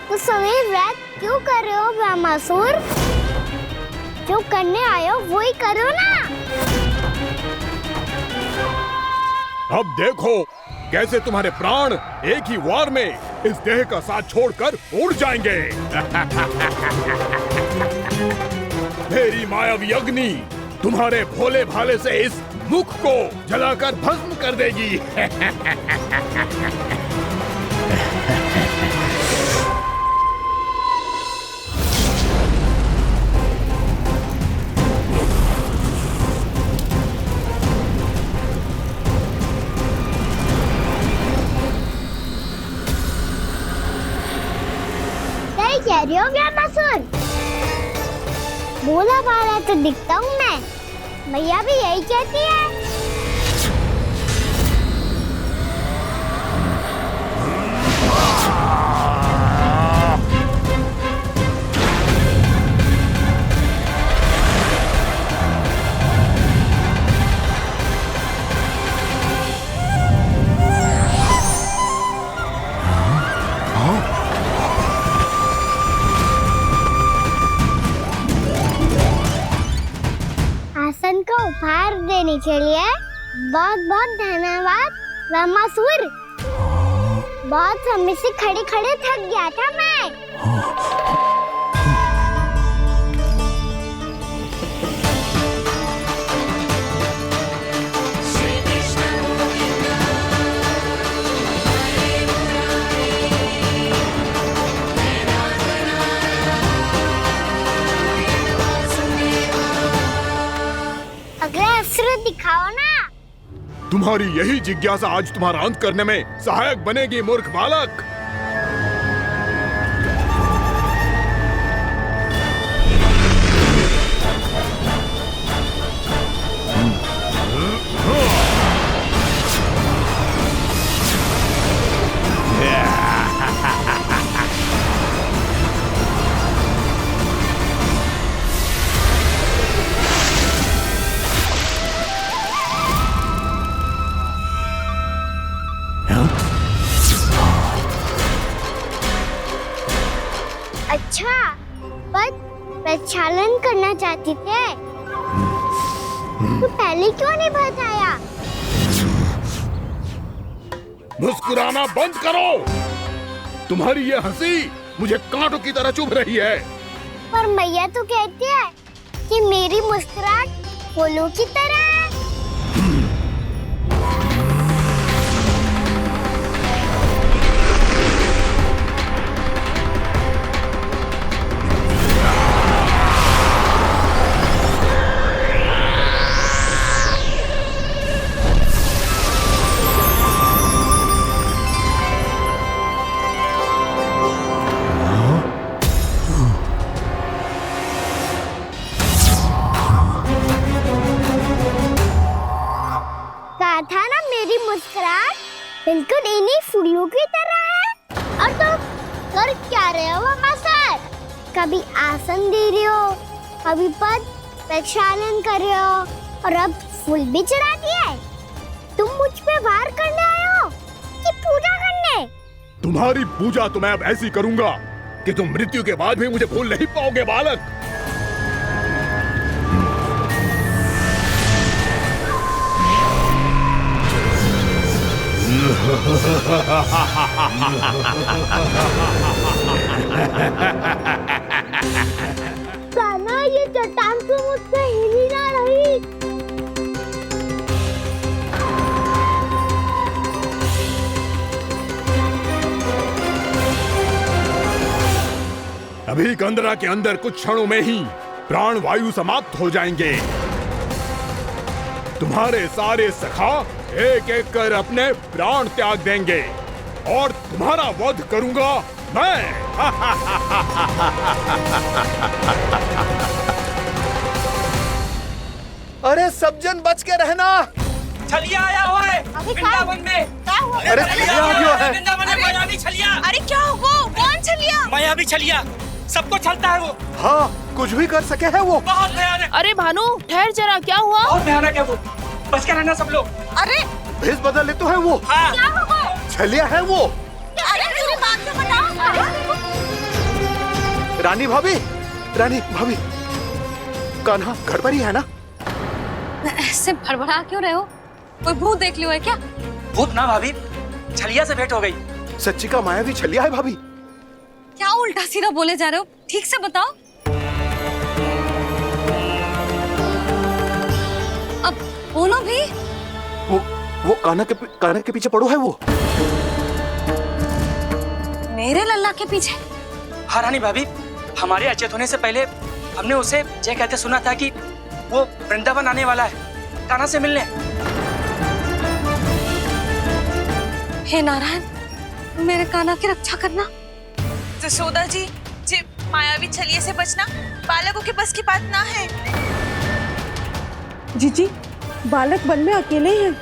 तो सवेर रात क्यों कर रहे हो ब्रह्मासुर? जो करने आए हो वो ही करो ना। अब देखो कैसे तुम्हारे प्राण एक ही वार में इस देह का साथ छोड़कर उड़ जाएंगे। मेरी मायावी अग्नि तुम्हारे भोले भाले से इस मुख को जलाकर भस्म कर देगी। सही कह रही हो ब्रह्मासुर। भोला भाला तो दिखता हूँ मैं, मैया भी यही कहती है। आसन को उपहार देने के लिए बहुत बहुत धन्यवाद ब्रह्मासुर। बहुत समय से खड़े खड़े थक गया था मैं। अगला अस्त्र दिखाओ ना। तुम्हारी यही जिज्ञासा आज तुम्हारा अंत करने में सहायक बनेगी मूर्ख बालक। अच्छा, पर प्रक्षालन करना चाहती थे तो पहले क्यों नहीं बताया? मुस्कुराना बंद करो। तुम्हारी ये हंसी मुझे कांटों की तरह चुभ रही है। पर मैया तो कहती है कि मेरी मुस्कुराहट फूलों की तरह है। था ना मेरी मुस्कुराहट बिल्कुल इन्हीं फूलों की तरह है। और तुम कर क्या रहे हो ब्रह्मासुर? कभी आसन दे रहे हो, कभी पद प्रक्षालन कर रहे हो और अब फूल भी चढ़ा दिए। तुम मुझ पे वार करने आए हो कि पूजा करने? तुम्हारी पूजा तो मैं अब ऐसी करूंगा कि तुम मृत्यु के बाद भी मुझे भूल नहीं पाओगे बालक। कान्हा, ये चट्टान तो मुझसे हिल ही ना रही। अभी कंदरा के अंदर कुछ क्षणों में ही प्राण वायु समाप्त हो जाएंगे। तुम्हारे सारे सखा एक एक कर अपने प्राण त्याग देंगे और तुम्हारा वध करूंगा मैं। अरे सब जन बच के रहना। छलिया आया हुआ है वृंदावन में। अरे छलिया आ गया है। वृंदावन में मायावी छलिया। अरे क्या होगा? कौन छलिया? मायावी छलिया, सबको छलता है वो। हाँ, कुछ भी कर सके है वो। बहुत भयानक। अरे भानु, ठहर जरा, क्या हुआ? बहुत भयानक है वो, बच के रहना सब लोग। अरे भेष बदल ले तो है वो। हाँ। क्या होगा? छलिया है वो। अरे मेरी बात तो बताओ। रानी भाभी, रानी भाभी, कान्हा घर पर ही है ना? ऐसे भड़बड़ा क्यों रहे हो? कोई भूत देख लियो है क्या? भूत ना भाभी, छलिया से भेंट हो गई। सच्ची का मायावी छलिया है भाभी। क्या उल्टा सीधा बोले जा रहे हो? ठीक से बताओ। अब बोलो भी। वो कान्हा के पीछे पड़ो है वो। मेरे लल्ला के पीछे? हाँ रानी भाभी, हमारे अचेत होने से पहले हमने उसे ये कहते सुना था कि वो वृंदावन आने वाला है कान्हा से मिलने। हे नारायण, मेरे कान्हा की रक्षा करना। जसोदा जी, मायावी छलिए से बचना बालकों के बस की बात ना है। जीजी, बालक वन में अकेले ही हैं।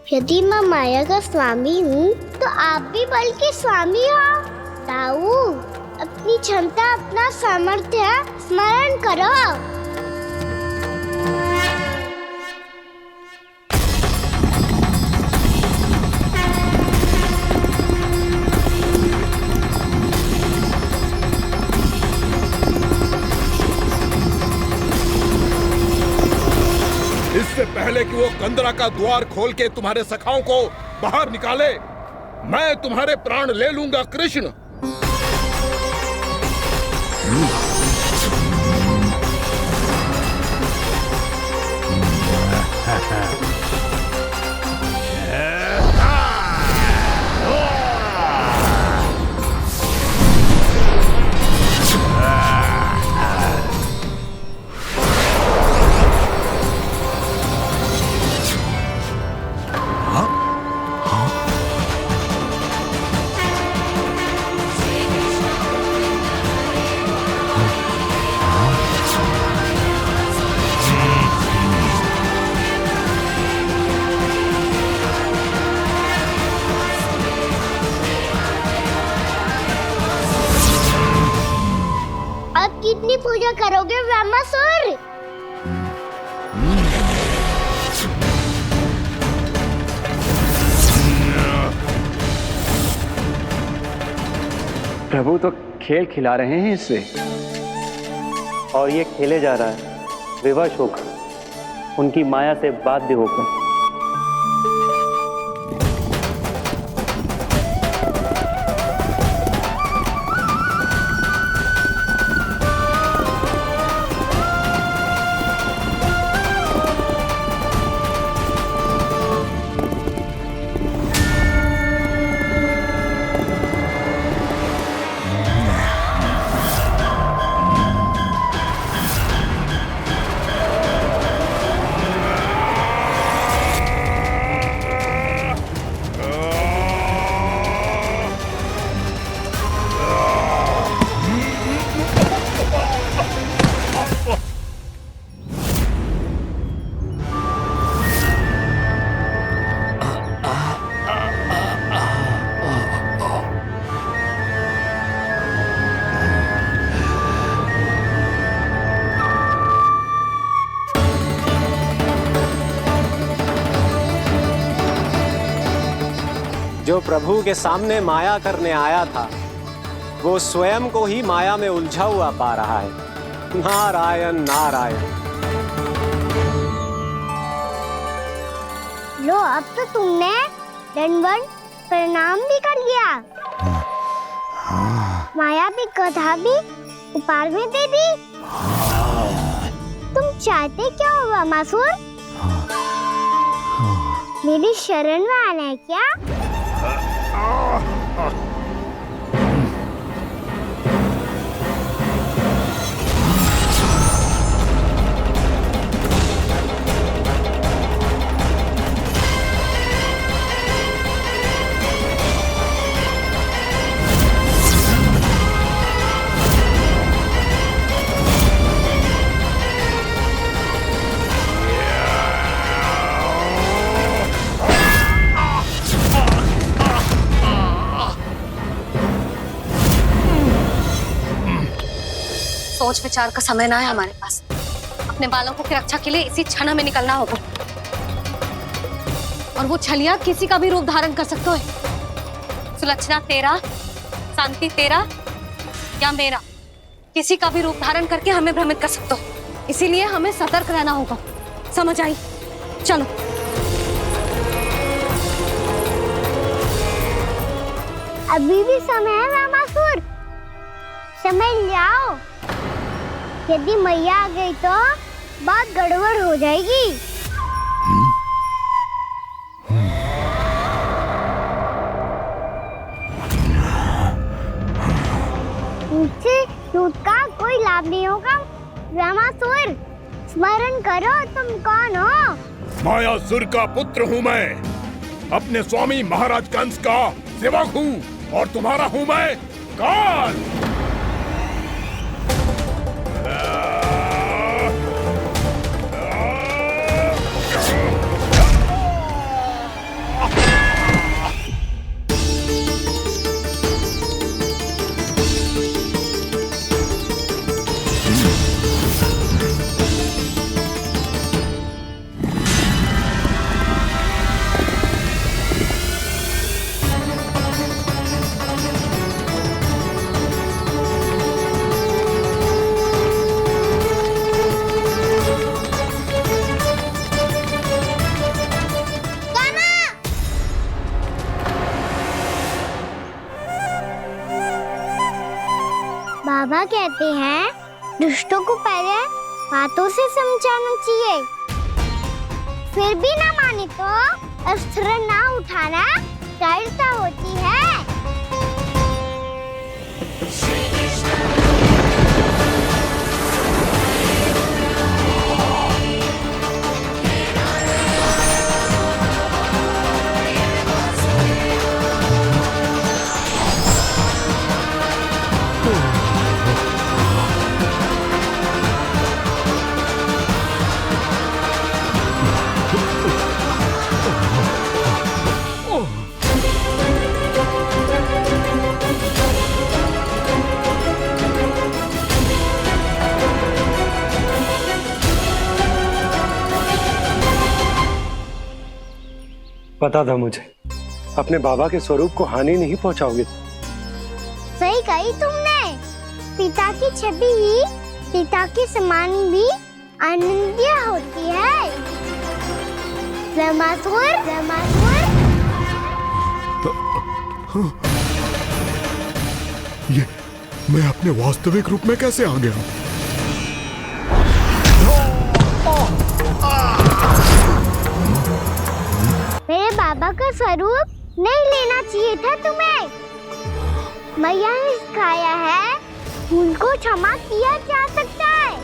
यदि मैं माया का स्वामी हूँ तो आप भी बल के स्वामी हो। ताऊ, अपनी क्षमता, अपना सामर्थ्य स्मरण करो। इससे पहले कि वो कंदरा का द्वार खोल के तुम्हारे सखाओं को बाहर निकाले, मैं तुम्हारे प्राण ले लूंगा कृष्ण। कितनी पूजा करोगे ब्रह्मासुर? प्रभु तो खेल खिला रहे हैं इससे, और ये खेले जा रहा है विवश होकर, उनकी माया से बाध्य होकर। जो प्रभु के सामने माया करने आया था, वो स्वयं को ही माया में उलझा हुआ पा रहा है। नारायण नारायण। लो, अब तो तुमने दंडवत प्रणाम भी कर लिया, माया भी, कथा भी, उपहार भी दे दी। तुम चाहते क्या हो ब्रह्मासुर? मेरी शरण में आना है क्या? सोच विचार का समय ना है हमारे पास। अपने बालकों की रक्षा के लिए इसी क्षण हमें निकलना होगा। और वो छलिया किसी का भी रूप धारण कर सकते हो। सुलक्षणा तेरा, शांति तेरा या मेरा, किसी का भी रूप धारण करके हमें भ्रमित कर सकते हो। इसीलिए हमें सतर्क रहना होगा। समझ आई? चलो। अभी भी समय है रामासुर, समय लाओ। यदि मैया आ गई तो बात गड़बड़ हो जाएगी। मुझसे दूध का कोई लाभ नहीं होगा। रामासुर, स्मरण करो तुम कौन हो। मायासुर का पुत्र हूँ मैं, अपने स्वामी महाराज कंस का सेवक हूँ, और तुम्हारा हूँ मैं काल। बाबा कहते हैं दुष्टों को पहले बातों से समझाना चाहिए, फिर भी ना माने तो अस्त्र ना उठाना दृढ़ता होती है। पता था मुझे, अपने बाबा के स्वरूप को हानि नहीं पहुंचाओगे। सही कही तुमने। पिता की छवि ही पिता के समान भी आनंदीय होती है। रामासुर, रामासुर। ये मैं अपने वास्तविक रूप में कैसे आ गया? मेरे बाबा का स्वरूप नहीं लेना चाहिए था तुम्हें। मैया ने सिखाया है भूल को क्षमा किया जा सकता है,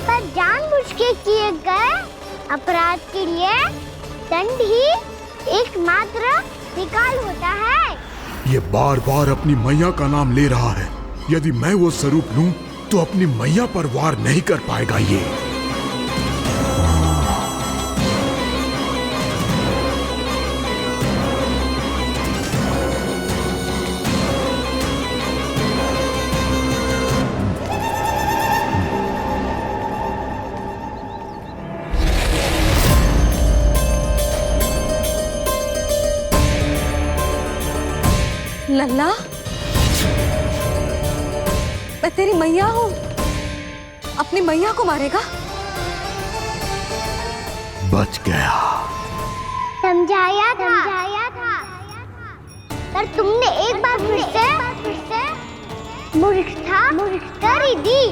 पर जानबूझ के किए गए अपराध के लिए दंड ही एकमात्र विकल्प होता है। ये बार बार अपनी मैया का नाम ले रहा है। यदि मैं वो स्वरूप लूं तो अपनी मैया पर वार नहीं कर पाएगा ये। लल्ला, मैं तेरी मैया हूँ, अपनी मैया को मारेगा? बच गया। समझाया था, पर तुमने एक बार फिर से मूर्खता कर ही दी।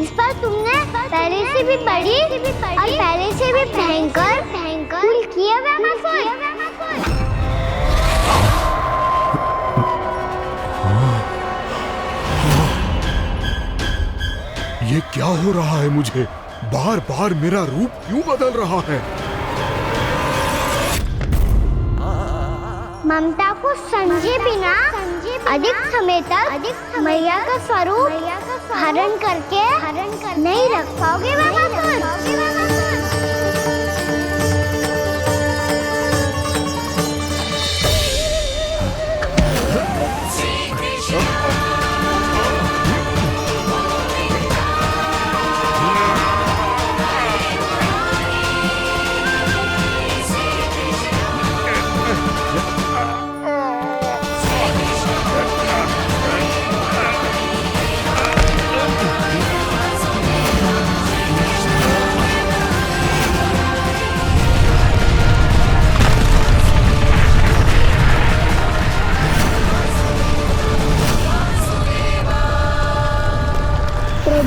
इस पर तुमने पहले से भी बड़ी और पहले से भी भयंकर भूल किया रामासुर। ये क्या हो रहा है मुझे? बार बार मेरा रूप क्यों बदल रहा है? ममता को समझे बिना अधिक समय तक मैया का स्वरूप हरण करके नहीं रख पाओगे रामासुर।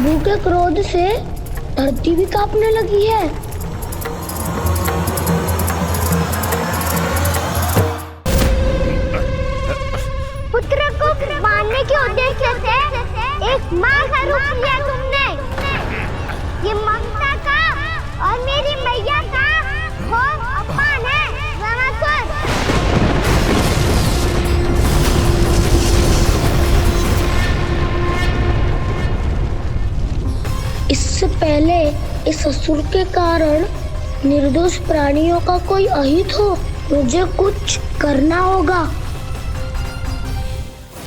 प्रभु के क्रोध से धरती भी कांपने लगी है। पुत्र को मारने के उद्देश्य से एक माँ का रूप लिया तुमने। ये ममता का और मेरी मैया का घोर अपमान है रावणासुर। इससे पहले इस असुर के कारण निर्दोष प्राणियों का कोई अहित हो, मुझे कुछ करना होगा।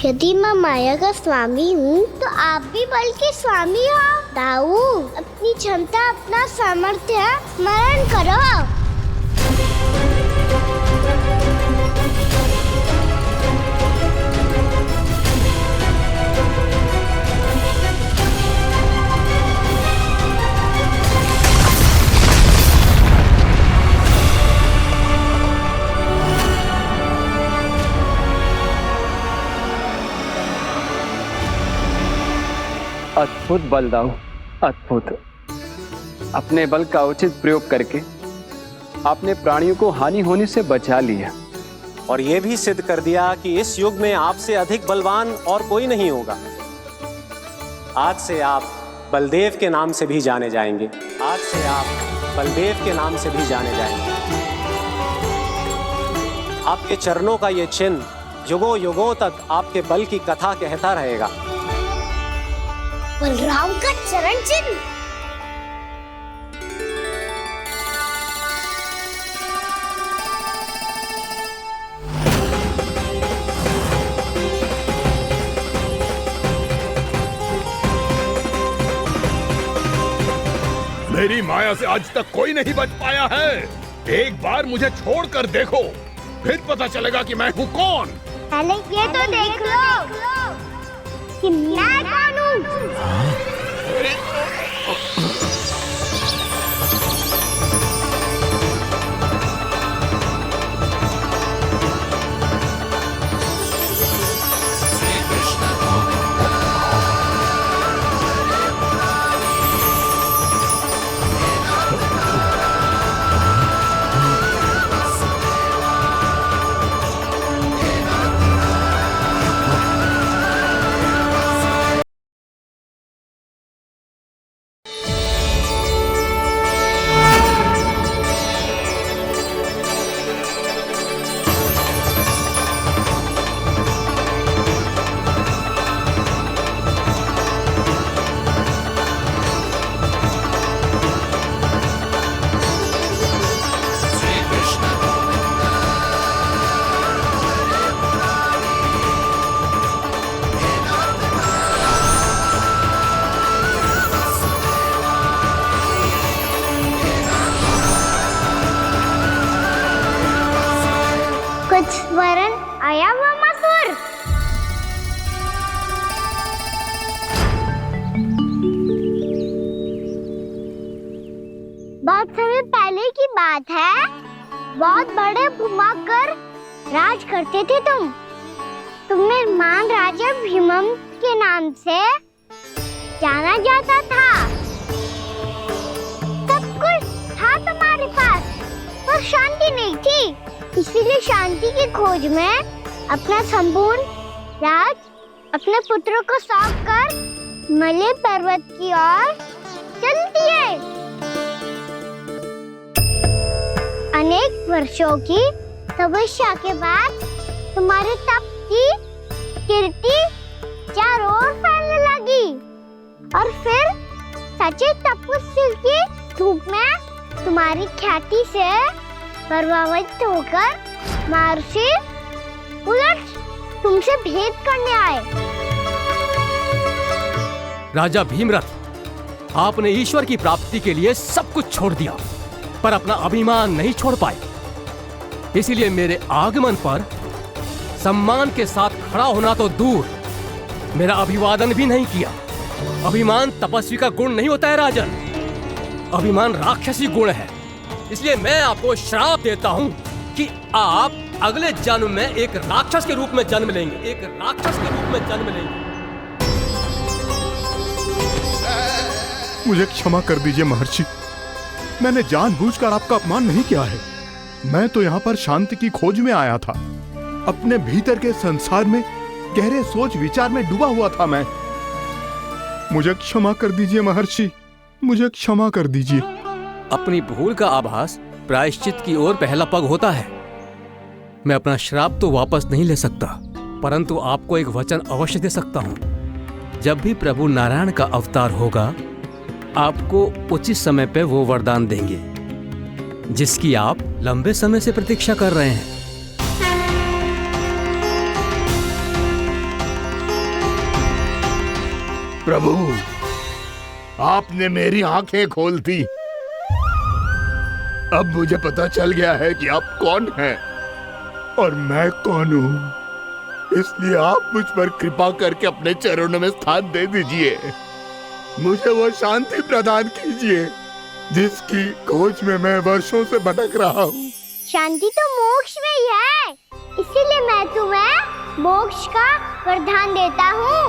यदि मैं माया का स्वामी हूँ तो आप भी बल के स्वामी हो। दाऊ, अपनी क्षमता अपना सामर्थ्य स्मरण करो। अद्भुत बलदाऊ, अद्भुत। अपने बल का उचित प्रयोग करके आपने प्राणियों को हानि होने से बचा लिया और ये भी सिद्ध कर दिया कि इस युग में आपसे अधिक बलवान और कोई नहीं होगा। आज से आप बलदेव के नाम से भी जाने जाएंगे। आज से आप बलदेव के नाम से भी जाने जाएंगे। आपके चरणों का ये चिन्ह युगों युगों तक आपके बल की कथा कहता रहेगा। बलराम का चरण चिन्ह। मेरी माया से आज तक कोई नहीं बच पाया है। एक बार मुझे छोड़कर देखो, फिर पता चलेगा कि मैं हूँ कौन। पहले ये तो देख लो कि मैं कौन हूँ। कुछ वरन आया हुआ मसूर। बहुत समय पहले की बात है। बहुत बड़े भूमाकर राज करते थे तुम। तुम्हें मान राजा भीमम के नाम से जाना जाता था। सब कुछ था तुम्हारे पास, पर शांति नहीं थी। इसीलिए शांति की खोज में अपना संपूर्ण राज अपने पुत्रों को सौंप कर मलय पर्वत की ओर चल दिए। अनेक वर्षों की तपस्या के बाद तुम्हारे तप की कीर्ति चारों ओर फैलने लगी और फिर सच्चे तपस्वी की धूप में तुम्हारी ख्याति से प्रभावित होकर महर्षि उलट तुमसे भेंट करने आए। राजा भीमरथ, आपने ईश्वर की प्राप्ति के लिए सब कुछ छोड़ दिया, पर अपना अभिमान नहीं छोड़ पाए। इसीलिए मेरे आगमन पर सम्मान के साथ खड़ा होना तो दूर, मेरा अभिवादन भी नहीं किया। अभिमान तपस्वी का गुण नहीं होता है राजन, अभिमान राक्षसी गुण है। इसलिए मैं आपको श्राप देता हूं कि आप अगले जन्म में एक राक्षस के रूप में जन्म लेंगे, एक राक्षस के रूप में जन्म लेंगे। मुझे क्षमा कर दीजिए महर्षि। मैंने जानबूझकर आपका अपमान नहीं किया है। मैं तो यहाँ पर शांति की खोज में आया था। अपने भीतर के संसार में गहरे सोच विचार में डूबा हुआ था मैं। मुझे क्षमा कर दीजिए महर्षि, मुझे क्षमा कर दीजिए। अपनी भूल का आभास प्रायश्चित की ओर पहला पग होता है। मैं अपना श्राप तो वापस नहीं ले सकता, परंतु आपको एक वचन अवश्य दे सकता हूं। जब भी प्रभु नारायण का अवतार होगा, आपको उचित समय पे वो वरदान देंगे जिसकी आप लंबे समय से प्रतीक्षा कर रहे हैं। प्रभु, आपने मेरी आंखें खोल दी। अब मुझे पता चल गया है कि आप कौन हैं और मैं कौन हूं। इसलिए आप मुझ पर कृपा करके अपने चरणों में स्थान दे दीजिए। मुझे वो शांति प्रदान कीजिए जिसकी खोज में मैं वर्षों से भटक रहा हूँ। शांति तो मोक्ष में ही है, इसीलिए मैं तुम्हें मोक्ष का वरदान देता हूँ।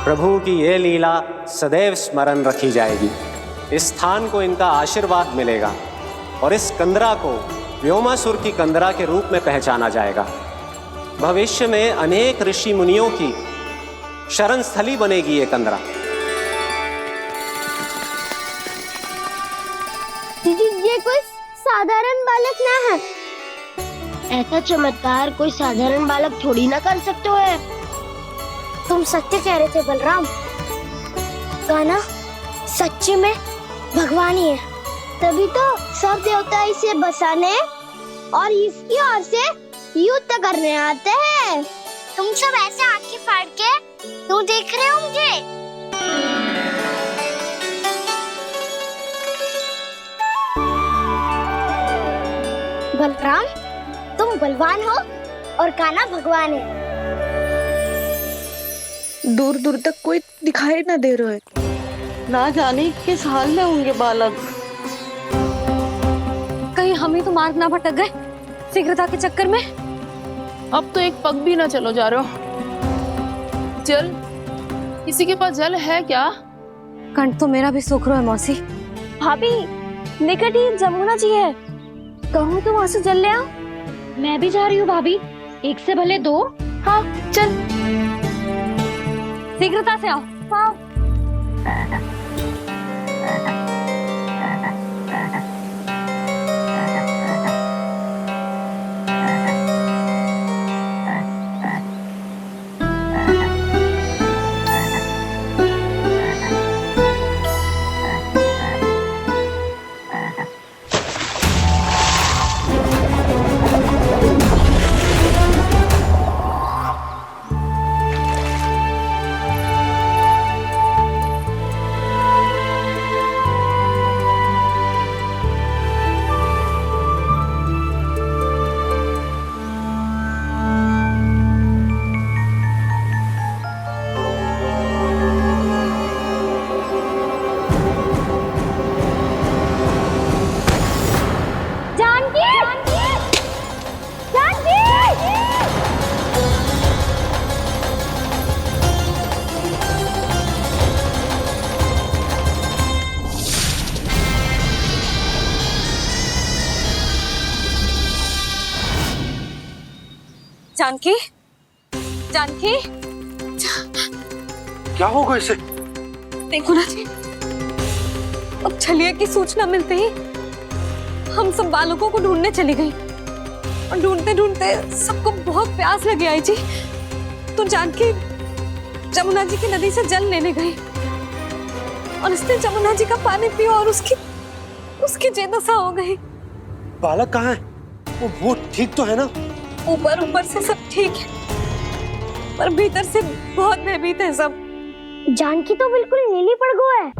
प्रभु की ये लीला सदैव स्मरण रखी जाएगी। इस स्थान को इनका आशीर्वाद मिलेगा और इस कंदरा को व्योमासुर की कंदरा के रूप में पहचाना जाएगा। भविष्य में अनेक ऋषि मुनियों की शरण स्थली बनेगी ये कंदरा। दीदी, ये कोई साधारण बालक ना है। ऐसा चमत्कार कोई साधारण बालक थोड़ी ना कर सकते है। तुम सत्य कह रहे थे बलराम। गाना सच्ची में भगवान ही है, तभी तो सब देवता इसे बसाने और इसकी ओर से युद्ध करने आते हैं। तुम सब ऐसे आंखें फाड़ के क्यों देख रहे हो मुझे? बलराम, तुम बलवान हो और कान्हा भगवान है। दूर दूर तक कोई दिखाई न दे रहा है। ना जाने किस हाल में होंगे बालक। कहीं हम ही तो मार्ग ना भटक गए शीघ्रता के चक्कर में। अब तो एक पग भी ना चलो जा रहे हो। जल, किसी के पास जल है क्या? कंठ तो मेरा भी सूख रहा है मौसी। भाभी, निकट ही जमुना जी है, कहूँ तो वहाँ से जल ले आओ। मैं भी जा रही हूँ भाभी, एक से भले दो। हाँ चल, शीघ्रता से आओ। हाँ। जानकी, जानकी, क्या होगा इसे? देखो ना जी, अब छलिया की सूचना मिलते ही हम सब बालकों को ढूंढने चली गई और ढूंढते ढूंढते सबको बहुत प्यास लगी आई जी। तो जानकी जमुना जी की नदी से जल लेने गई और उसने जमुना जी का पानी पिया और उसकी जेदशा हो गई। बालक कहाँ है? वो ठीक तो है ना? ऊपर से सब ठीक है, पर भीतर से बहुत भयभीत है सब। जानकी तो बिल्कुल नीली पड़ गया है।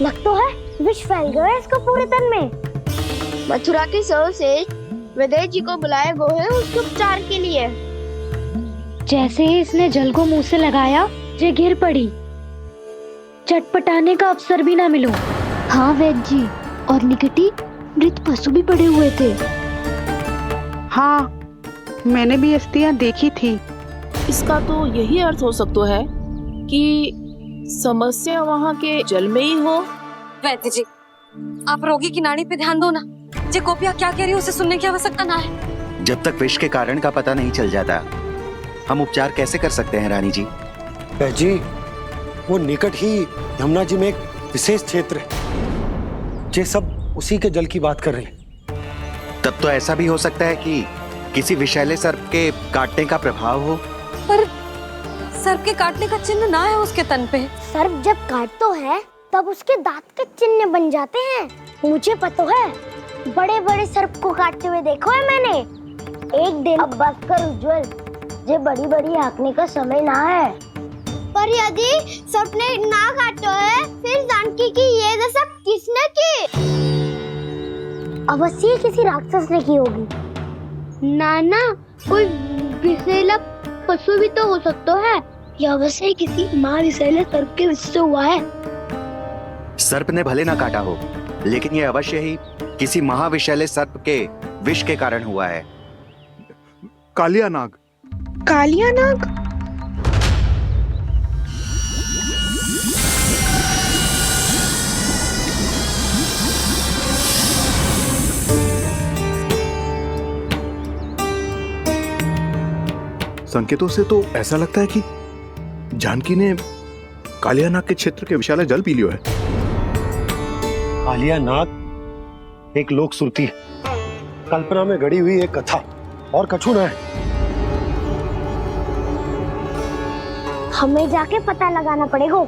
लग तो है विष फैल गया है इसको पूरे तन में। मथुरा के सर्वश्रेष्ठ विदेह जी को बुलाए गए हैं उसके उपचार के लिए। जैसे ही इसने जल को मुंह से लगाया, जे गिर पड़ी, चटपटाने का अवसर भी ना मिलो। हाँ वैद्य जी, और निकटी मृत पशु भी पड़े हुए थे। हाँ, मैंने भी अस्थियां देखी थी। इसका तो यही अर्थ हो सकता है कि समस्या वहाँ के जल में ही हो। वैद्य जी, आप रोगी की नाड़ी पे ध्यान दो ना। जे गोपिया क्या कह रही है उसे सुनने की आवश्यकता ना है। जब तक विष के कारण का पता नहीं चल जाता, हम उपचार कैसे कर सकते हैं रानी जी? जी, वो निकट ही यमुना जी में एक विशेष क्षेत्र है, ये सब उसी के जल की बात कर रहे हैं। तब तो ऐसा भी हो सकता है कि किसी विषैले सर्प के काटने का प्रभाव हो। पर सर्प के काटने का चिन्ह ना है उसके तन पे। सर्प जब काटता है तब उसके दांत के चिन्ह बन जाते हैं। मुझे पता है, बड़े बड़े सर्प को काटते हुए देखो है मैंने। एक दिन अब बस कर उज्जवल, ये बड़ी बड़ी हाँकने का समय ना है। पर यदि सर्प ने ना काटा है, फिर जानकी की ये दशा किसने की? अवश्य किसी राक्षस ने की होगी। ना, कोई विषैला पशु भी तो हो सकता है। यह अवश्य किसी महाविषैले सर्प के विष से हुआ है। सर्प ने भले ना काटा हो, लेकिन ये अवश्य ही किसी महाविषैले सर्प के विष के कारण हुआ है। कालिया नाग। कालिया नाग? संकेतों से तो ऐसा लगता है कि जानकी ने कालिया नाग के क्षेत्र के विशाल जल पी लियो है। कालिया नाग एक लोक श्रुति है, कल्पना में गढ़ी हुई एक कथा, और कछु न है। हमें जाके पता लगाना पड़ेगा।